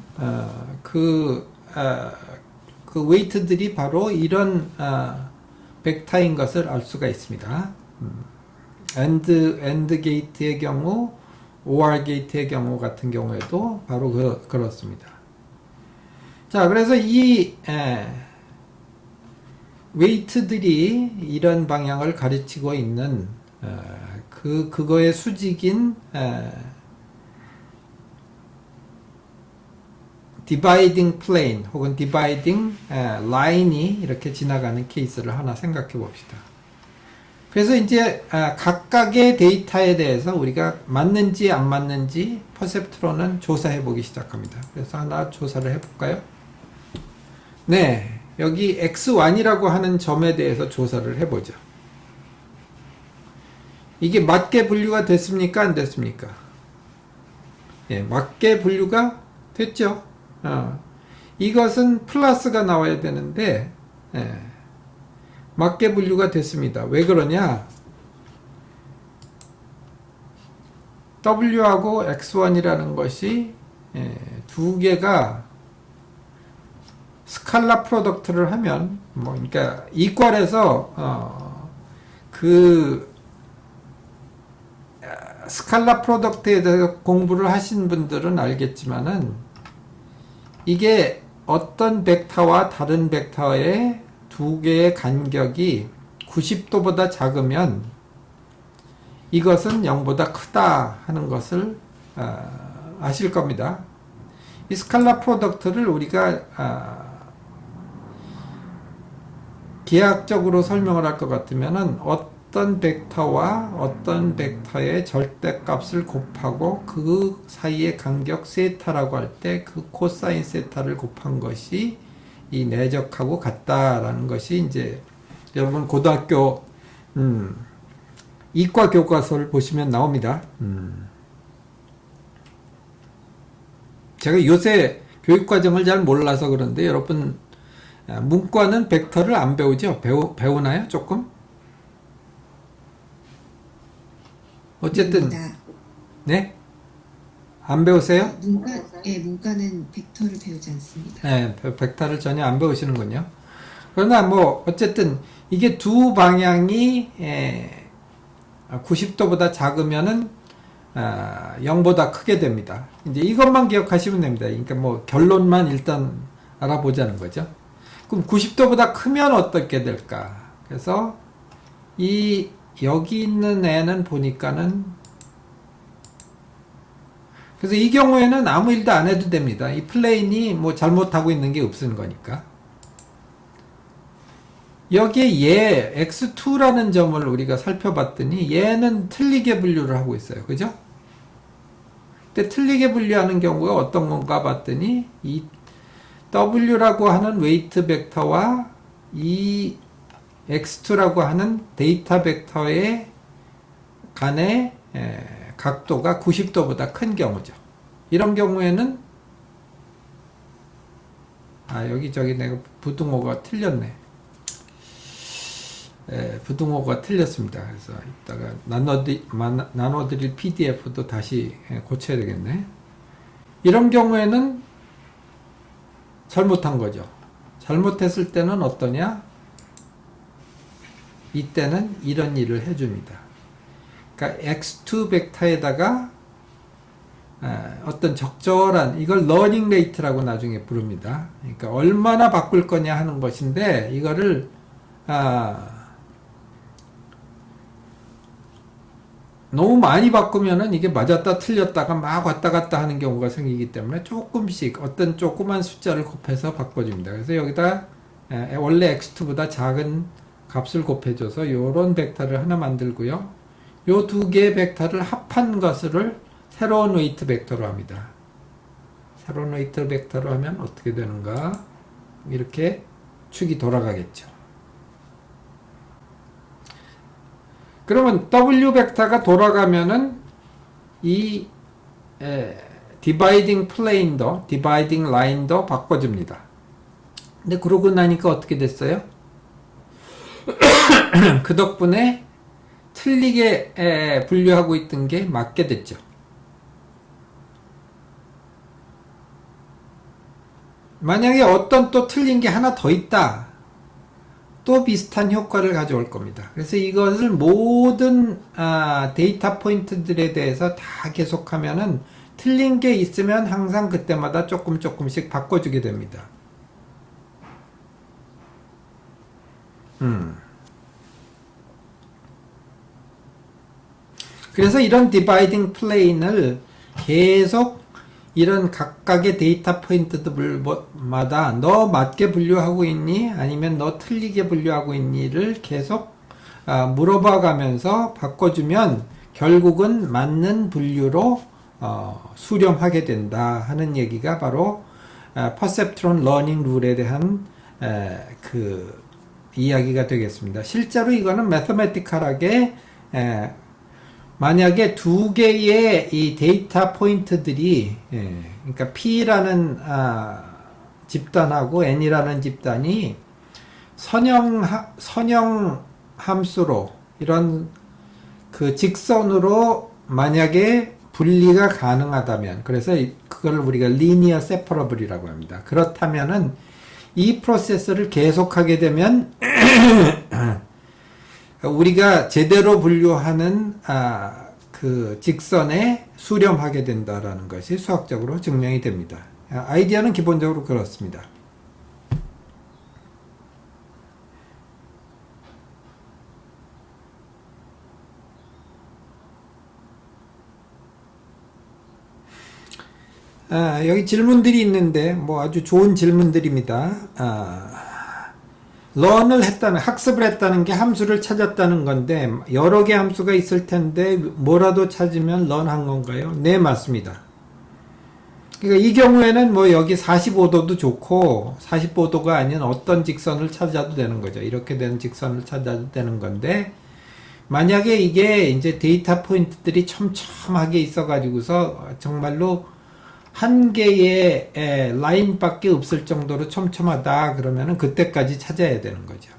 그 웨이트들이 바로 이런 벡터인 것을 알 수가 있습니다. AND 게이트의 경우, OR 게이트의 경우 같은 경우에도 바로 그렇습니다. 자, 그래서 이 웨이트들이 이런 방향을 가르치고 있는 그거의 수직인 디바이딩 플레인 혹은 디바이딩 라인이 이렇게 지나가는 케이스를 하나 생각해 봅시다. 그래서 이제 각각의 데이터에 대해서 우리가 맞는지 안 맞는지 퍼셉트론은 조사해 보기 시작합니다. 그래서 하나 조사를 해 볼까요? 네, 여기 x1이라고 하는 점에 대해서 조사를 해 보죠. 이게 맞게 분류가 됐습니까? 안 됐습니까? 예, 맞게 분류가 됐죠. 이것은 플러스가 나와야 되는데 맞게 분류가 됐습니다. 왜 그러냐? W하고 X1이라는 것이 두 개가 스칼라 프로덕트를 하면 그러니까 이퀄에서 그 스칼라 프로덕트에 대해서 공부를 하신 분들은 알겠지만은 이게 어떤 벡터와 다른 벡터의 두 개의 간격이 90도보다 작으면 이것은 0보다 크다 하는 것을 아실 겁니다. 이 스칼라 프로덕트를 우리가 기하학적으로 설명을 할 것 같으면은 어떤 벡터와 어떤 벡터의 절대값을 곱하고 그 사이의 간격 세타라고 할 때 그 코사인 세타를 곱한 것이 이 내적하고 같다라는 것이 이제 여러분 고등학교 이과 교과서를 보시면 나옵니다. 제가 요새 교육과정을 잘 몰라서 그런데 여러분 문과는 벡터를 안 배우죠? 배우나요? 조금? 어쨌든 네? 안 배우세요? 문과는 벡터를 배우지 않습니다. 네, 벡터를 전혀 안 배우시는군요. 그러나 뭐 어쨌든 이게 두 방향이 90도보다 작으면은 0보다 크게 됩니다. 이제 이것만 기억하시면 됩니다. 그러니까 뭐 결론만 일단 알아보자는 거죠. 그럼 90도보다 크면 어떻게 될까? 그래서 여기 있는 애는 보니까는 그래서 이 경우에는 아무 일도 안 해도 됩니다. 이 플레인이 뭐 잘못하고 있는 게 없는 거니까. 여기에 얘 x2라는 점을 우리가 살펴봤더니 얘는 틀리게 분류를 하고 있어요. 그죠? 근데 틀리게 분류하는 경우가 어떤 건가 봤더니 이 w라고 하는 웨이트 벡터와 이 x2라고 하는 데이터 벡터의 간의 각도가 90도보다 큰 경우죠. 이런 경우에는 여기저기 내가 부등호가 틀렸네. 부등호가 틀렸습니다. 그래서 이따가 나눠드릴 PDF도 다시 고쳐야 되겠네. 이런 경우에는 잘못한 거죠. 잘못했을 때는 어떠냐? 이때는 이런 일을 해줍니다. 그러니까 x2 벡터에다가 어떤 적절한 이걸 러닝 레이트라고 나중에 부릅니다. 그러니까 얼마나 바꿀 거냐 하는 것인데 이거를 너무 많이 바꾸면은 이게 맞았다 틀렸다가 막 왔다 갔다 하는 경우가 생기기 때문에 조금씩 어떤 조그만 숫자를 곱해서 바꿔줍니다. 그래서 여기다 원래 x2보다 작은 값을 곱해줘서 요런 벡터를 하나 만들고요. 요 두 개의 벡터를 합한 것을 새로운 웨이트 벡터로 합니다. 새로운 웨이트 벡터로 하면 어떻게 되는가? 이렇게 축이 돌아가겠죠. 그러면 W 벡터가 돌아가면은 이 디바이딩 플레인도 디바이딩 라인도 바꿔줍니다. 근데 그러고 나니까 어떻게 됐어요? 그 덕분에 틀리게 분류하고 있던 게 맞게 됐죠. 만약에 어떤 또 틀린 게 하나 더 있다. 또 비슷한 효과를 가져올 겁니다. 그래서 이것을 모든 데이터 포인트들에 대해서 다 계속하면은 틀린 게 있으면 항상 그때마다 조금씩 바꿔주게 됩니다. 그래서 이런 디바이딩 플레인을 계속 이런 각각의 데이터 포인트들마다 너 맞게 분류하고 있니? 아니면 너 틀리게 분류하고 있니?를 계속 물어봐 가면서 바꿔주면 결국은 맞는 분류로 수렴하게 된다 하는 얘기가 바로 퍼셉트론 러닝 룰에 대한 그 이야기가 되겠습니다. 실제로 이거는 매서메티컬하게 만약에 두 개의 이 데이터 포인트들이 그러니까 P라는 집단하고 N이라는 집단이 선형 함수로 이런 그 직선으로 만약에 분리가 가능하다면, 그래서 그걸 우리가 linear separable이라고 합니다. 그렇다면은 이 프로세스를 계속하게 되면 우리가 제대로 분류하는 그 직선에 수렴하게 된다라는 것이 수학적으로 증명이 됩니다. 아이디어는 기본적으로 그렇습니다. 여기 질문들이 있는데 뭐 아주 좋은 질문들입니다. learn을 했다는, 학습을 했다는 게 함수를 찾았다는 건데 여러 개 함수가 있을 텐데 뭐라도 찾으면 learn 한 건가요? 네, 맞습니다. 그러니까 이 경우에는 뭐 여기 45도도 좋고 45도가 아닌 어떤 직선을 찾아도 되는 거죠. 이렇게 된 직선을 찾아도 되는 건데 만약에 이게 이제 데이터 포인트들이 촘촘하게 있어 가지고서 정말로 한 개의 라인밖에 없을 정도로 촘촘하다 그러면은 그때까지 찾아야 되는 거죠.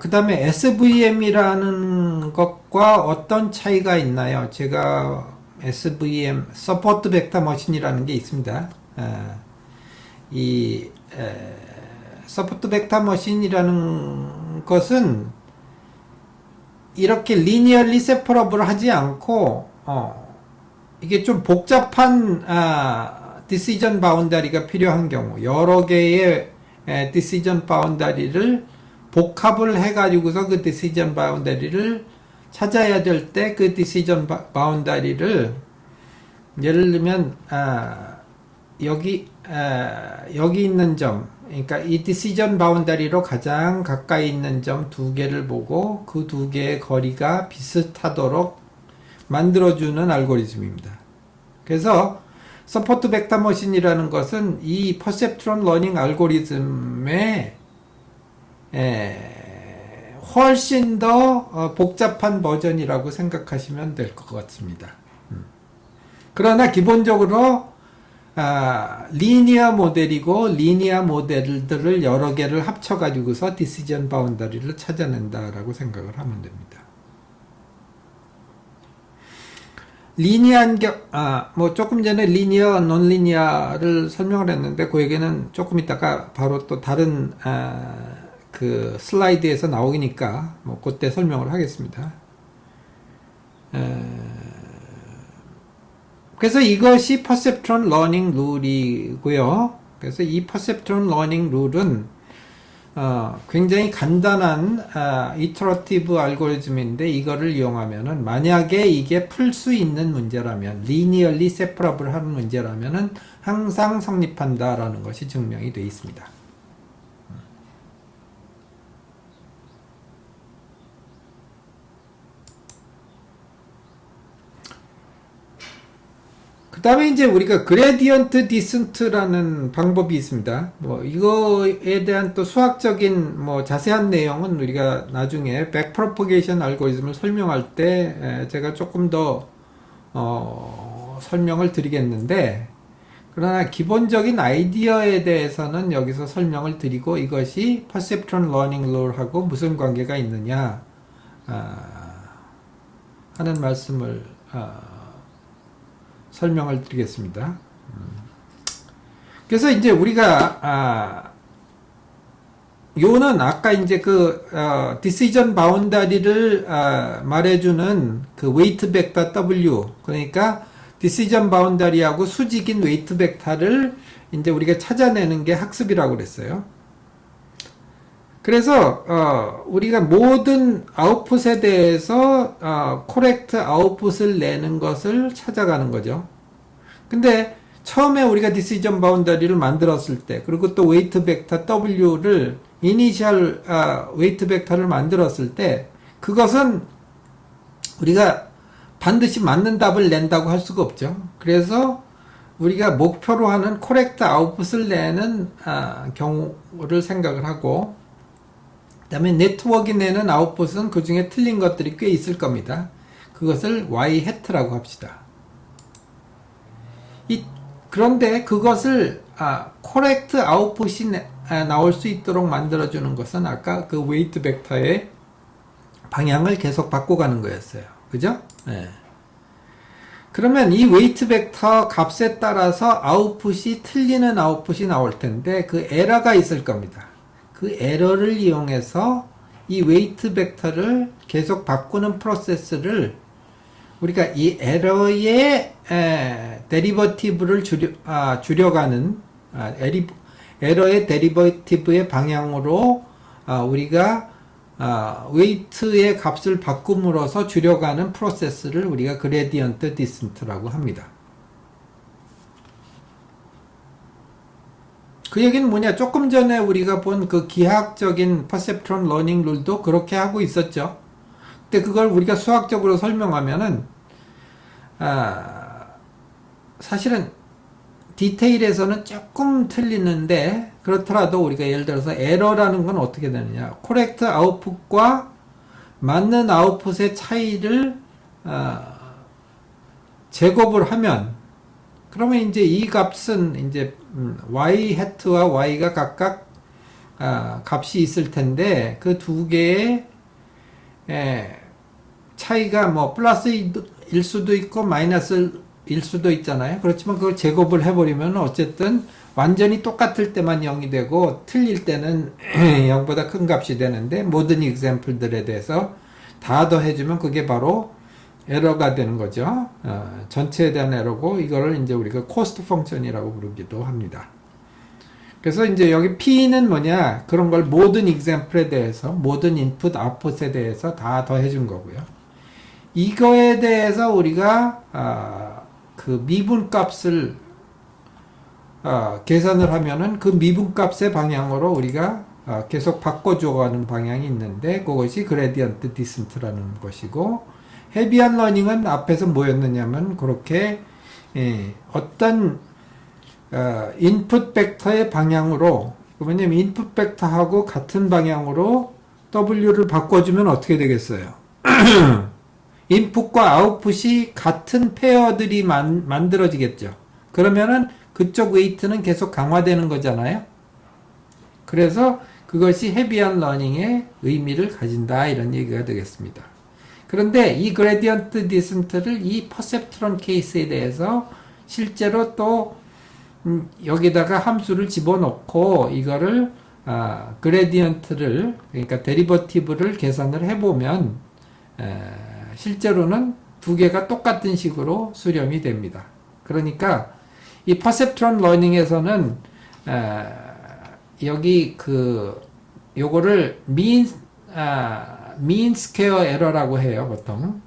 그 다음에 SVM이라는 것과 어떤 차이가 있나요? 제가 SVM, 서포트 벡터 머신이라는 게 있습니다. 이 서포트 벡터 머신이라는 것은 이렇게 linearly separable 하지 않고 이게 좀 복잡한 decision boundary가 필요한 경우, 여러 개의 decision boundary를 복합을 해가지고서 그 decision boundary를 찾아야 될 때 그 decision boundary를 예를 들면 여기 있는 점, 그러니까 이 decision boundary로 가장 가까이 있는 점 두 개를 보고 그 두 개의 거리가 비슷하도록 만들어주는 알고리즘입니다. 그래서 서포트 벡터 머신이라는 것은 이 퍼셉트론 러닝 알고리즘의 훨씬 더 복잡한 버전이라고 생각하시면 될 것 같습니다. 그러나 기본적으로 리니어 모델이고 리니어 모델들을 여러 개를 합쳐가지고서 디시전 바운더리를 찾아낸다라고 생각을 하면 됩니다. 리니어한 뭐 조금 전에 리니어, 논리니어를 설명을 했는데 그 얘기는 조금 있다가 바로 또 다른 그 슬라이드에서 나오니까 뭐 그때 설명을 하겠습니다. 그래서 이것이 퍼셉트론 러닝 룰이고요. 그래서 이 퍼셉트론 러닝 룰은 굉장히 간단한 이터러티브 알고리즘인데 이거를 이용하면은 만약에 이게 풀 수 있는 문제라면 linearly separable 하는 문제라면은 항상 성립한다라는 것이 증명이 되어 있습니다. 그 다음에 이제 우리가 그레디언트 디센트라는 방법이 있습니다. 뭐 이거에 대한 또 수학적인 뭐 자세한 내용은 우리가 나중에 백프로포게이션 알고리즘을 설명할 때 제가 조금 더 설명을 드리겠는데, 그러나 기본적인 아이디어에 대해서는 여기서 설명을 드리고 이것이 퍼셉트론 러닝 룰하고 무슨 관계가 있느냐 하는 말씀을 설명을 드리겠습니다. 그래서 이제 우리가 요는 아까 이제 그 decision boundary를 말해주는 그 weight vector W, 그러니까 디시전 바운더리하고 수직인 웨이트 벡터를 이제 우리가 찾아내는 게 학습이라고 그랬어요. 그래서 우리가 모든 아웃풋에 대해서 코렉트 아웃풋을 내는 것을 찾아가는 거죠. 근데 처음에 우리가 디시전 바운더리를 만들었을 때, 그리고 또 웨이트 벡터 W를 이니셜 웨이트 벡터를 만들었을 때, 그것은 우리가 반드시 맞는 답을 낸다고 할 수가 없죠. 그래서 우리가 목표로 하는 코렉트 아웃풋을 내는 경우를 생각을 하고, 그 다음에 네트워크가 내는 아웃풋은 그 중에 틀린 것들이 꽤 있을 겁니다. 그것을 y 해트라고 합시다. 그런데 그것을 코렉트 아웃풋이 나올 수 있도록 만들어주는 것은 아까 그 웨이트 벡터의 방향을 계속 바꿔가는 거였어요. 그죠? 네. 그러면 이 웨이트 벡터 값에 따라서 아웃풋이 틀리는 아웃풋이 나올 텐데 그 에러가 있을 겁니다. 그 에러를 이용해서 이 웨이트 벡터를 계속 바꾸는 프로세스를 우리가 이 에러의 데리버티브를 줄여가는 에러의 데리버티브의 방향으로 우리가 웨이트의 값을 바꿈으로써 줄여가는 프로세스를 우리가 그레디언트 디센트라고 합니다. 그 얘기는 뭐냐? 조금 전에 우리가 본 그 기하학적인 퍼셉트론 러닝 룰도 그렇게 하고 있었죠. 근데 그걸 우리가 수학적으로 설명하면은 사실은 디테일에서는 조금 틀리는데 그렇더라도 우리가 예를 들어서 에러라는 건 어떻게 되느냐? 코렉트 아웃풋과 맞는 아웃풋의 차이를 제곱을 하면 그러면 이제 이 값은 이제 y 해트와 y가 각각 값이 있을 텐데 그 두 개의 차이가 뭐 플러스일 수도 있고 마이너스일 수도 있잖아요. 그렇지만 그걸 제곱을 해버리면 어쨌든 완전히 똑같을 때만 0이 되고 틀릴 때는 0보다 큰 값이 되는데 모든 example들에 대해서 다 더해주면 그게 바로 에러가 되는 거죠. 전체에 대한 에러고 이거를 이제 우리가 코스트 펑션이라고 부르기도 합니다. 그래서 이제 여기 P는 뭐냐? 그런 걸 모든 example에 대해서 모든 input, output에 대해서 다 더해준 거고요. 이거에 대해서 우리가 그 미분값을 계산을 하면은 그 미분값의 방향으로 우리가 계속 바꿔줘가는 방향이 있는데 그것이 그레디언트 디센트라는 것이고 헤비한 러닝은 앞에서 뭐였느냐면 그렇게 어떤 인풋 벡터의 방향으로 왜냐면 인풋 벡터하고 같은 방향으로 W를 바꿔주면 어떻게 되겠어요? 인풋과 아웃풋이 같은 페어들이 만들어지겠죠. 그러면은 그쪽 웨이트는 계속 강화되는 거잖아요. 그래서 그것이 헤비한 러닝의 의미를 가진다 이런 얘기가 되겠습니다. 그런데 이 그레디언트 디센트를 이 퍼셉트론 케이스에 대해서 실제로 또 여기다가 함수를 집어넣고 이거를 그레디언트를 그러니까 데리버티브를 계산을 해보면 실제로는 두 개가 똑같은 식으로 수렴이 됩니다. 그러니까 이 퍼셉트론 러닝에서는 여기 요거를 mean square error라고 해요, 보통.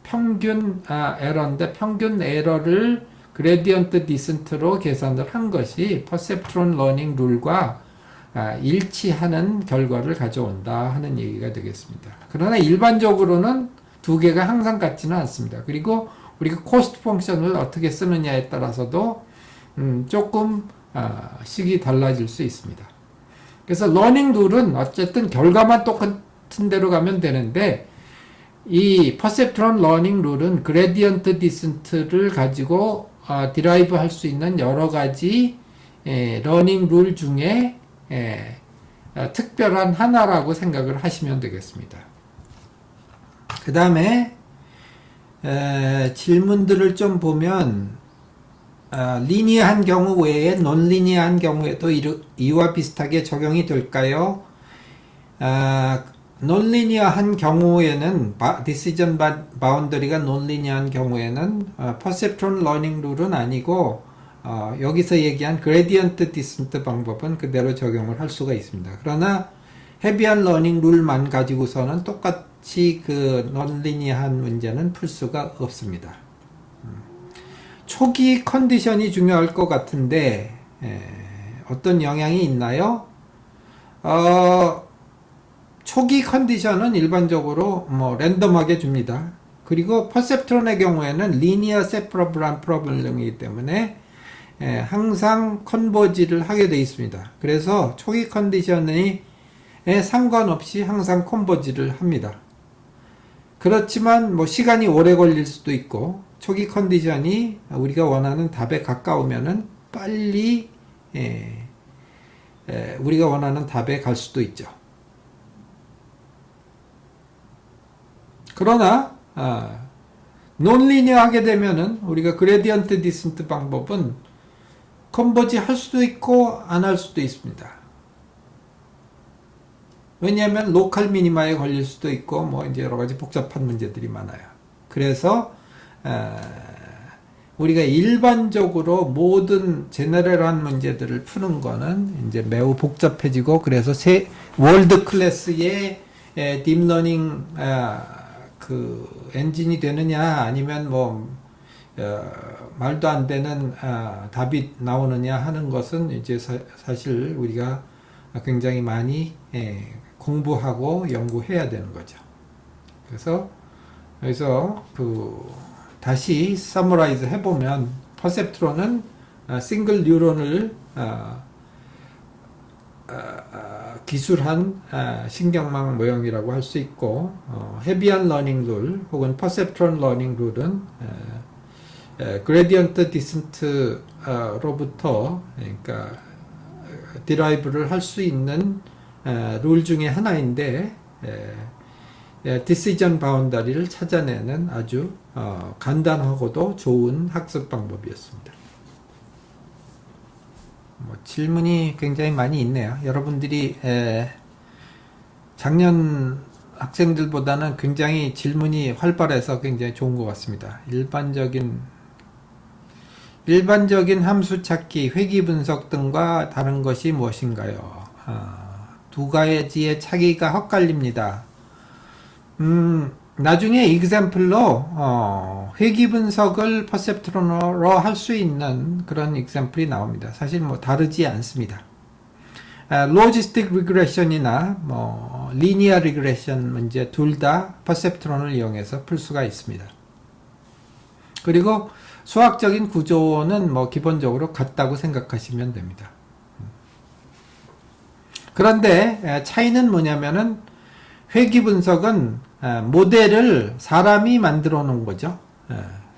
평균 에러인데 평균 에러를 그레디언트 디센트로 계산을 한 것이 퍼셉트론 러닝 룰과 일치하는 결과를 가져온다 하는 얘기가 되겠습니다. 그러나 일반적으로는 두 개가 항상 같지는 않습니다. 그리고 우리가 코스트 펑션을 어떻게 쓰느냐에 따라서도 조금 식이 달라질 수 있습니다. 그래서 러닝 룰은 어쨌든 결과만 똑같은 대로 가면 되는데 이 퍼셉트론 러닝 룰은 그레디언트 디센트를 가지고 디라이브 할 수 있는 여러 가지 러닝 룰 중에 특별한 하나라고 생각을 하시면 되겠습니다. 그 다음에 질문들을 좀 보면 리니어한 경우 외에 논리니어한 경우에도 이와 비슷하게 적용이 될까요? 논리니어한 경우에는 디시전 바운더리가 논리니어한 경우에는 퍼셉트론 러닝 룰은 아니고 여기서 얘기한 그레디언트 디센트 방법은 그대로 적용을 할 수가 있습니다. 그러나 헤비한 러닝 룰만 가지고서는 똑같이 그 논리니어한 문제는 풀 수가 없습니다. 초기 컨디션이 중요할 것 같은데 어떤 영향이 있나요? 초기 컨디션은 일반적으로 뭐 랜덤하게 줍니다. 그리고 퍼셉트론의 경우에는 리니어 세퍼러블한 프로블럼이기 때문에 항상 컨버지를 하게 되어 있습니다. 그래서 초기 컨디션에 상관없이 항상 컨버지를 합니다. 그렇지만 뭐 시간이 오래 걸릴 수도 있고 초기 컨디션이 우리가 원하는 답에 가까우면은 빨리 우리가 원하는 답에 갈 수도 있죠. 그러나 논리니어 하게 되면은 우리가 그레디언트 디센트 방법은 컨버지 할 수도 있고 안 할 수도 있습니다. 왜냐하면 로컬 미니마에 걸릴 수도 있고 뭐 이제 여러 가지 복잡한 문제들이 많아요. 그래서 우리가 일반적으로 모든 제너럴한 문제들을 푸는 거는 이제 매우 복잡해지고 그래서 월드 클래스의 딥러닝 그 엔진이 되느냐 아니면 뭐 말도 안 되는 답이 나오느냐 하는 것은 이제 사실 우리가 굉장히 많이 공부하고 연구해야 되는 거죠. 그래서 다시 서머라이즈 해보면 퍼셉트론은 싱글 뉴런을 기술한 신경망 모형이라고 할 수 있고 헤비한 러닝 룰 혹은 퍼셉트론 러닝 룰은 그레디언트 디센트로부터 그러니까 디라이브를 할 수 있는 룰 중에 하나인데 디시전 바운더리를 찾아내는 아주 간단하고도 좋은 학습 방법이었습니다. 뭐 질문이 굉장히 많이 있네요. 여러분들이 작년 학생들보다는 굉장히 질문이 활발해서 굉장히 좋은 것 같습니다. 일반적인 함수 찾기, 회귀 분석 등과 다른 것이 무엇인가요? 두 가지의 차이가 헛갈립니다. 나중에 example로 회귀 분석을 퍼셉트론으로 할 수 있는 그런 example이 나옵니다. 사실 뭐 다르지 않습니다. 로지스틱 리그레션이나 뭐 리니어 리그레션 문제 둘 다 퍼셉트론을 이용해서 풀 수가 있습니다. 그리고 수학적인 구조는 뭐 기본적으로 같다고 생각하시면 됩니다. 그런데 차이는 뭐냐면은 회귀 분석은 모델을 사람이 만들어 놓은 거죠.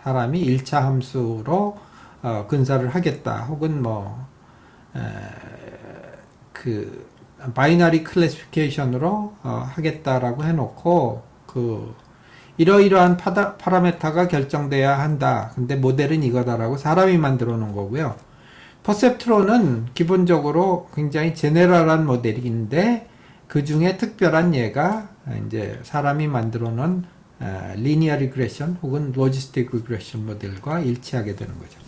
사람이 1차 함수로 근사를 하겠다. 혹은 그 바이너리 클래시피케이션으로 하겠다라고 해놓고 이러이러한 파라메타가 결정돼야 한다. 근데 모델은 이거다라고 사람이 만들어 놓은 거고요. 퍼셉트론은 기본적으로 굉장히 제네럴한 모델인데 그 중에 특별한 예가 이제 사람이 만들어 놓은 리니어 리그레션 혹은 로지스틱 리그레션 모델과 일치하게 되는 거죠.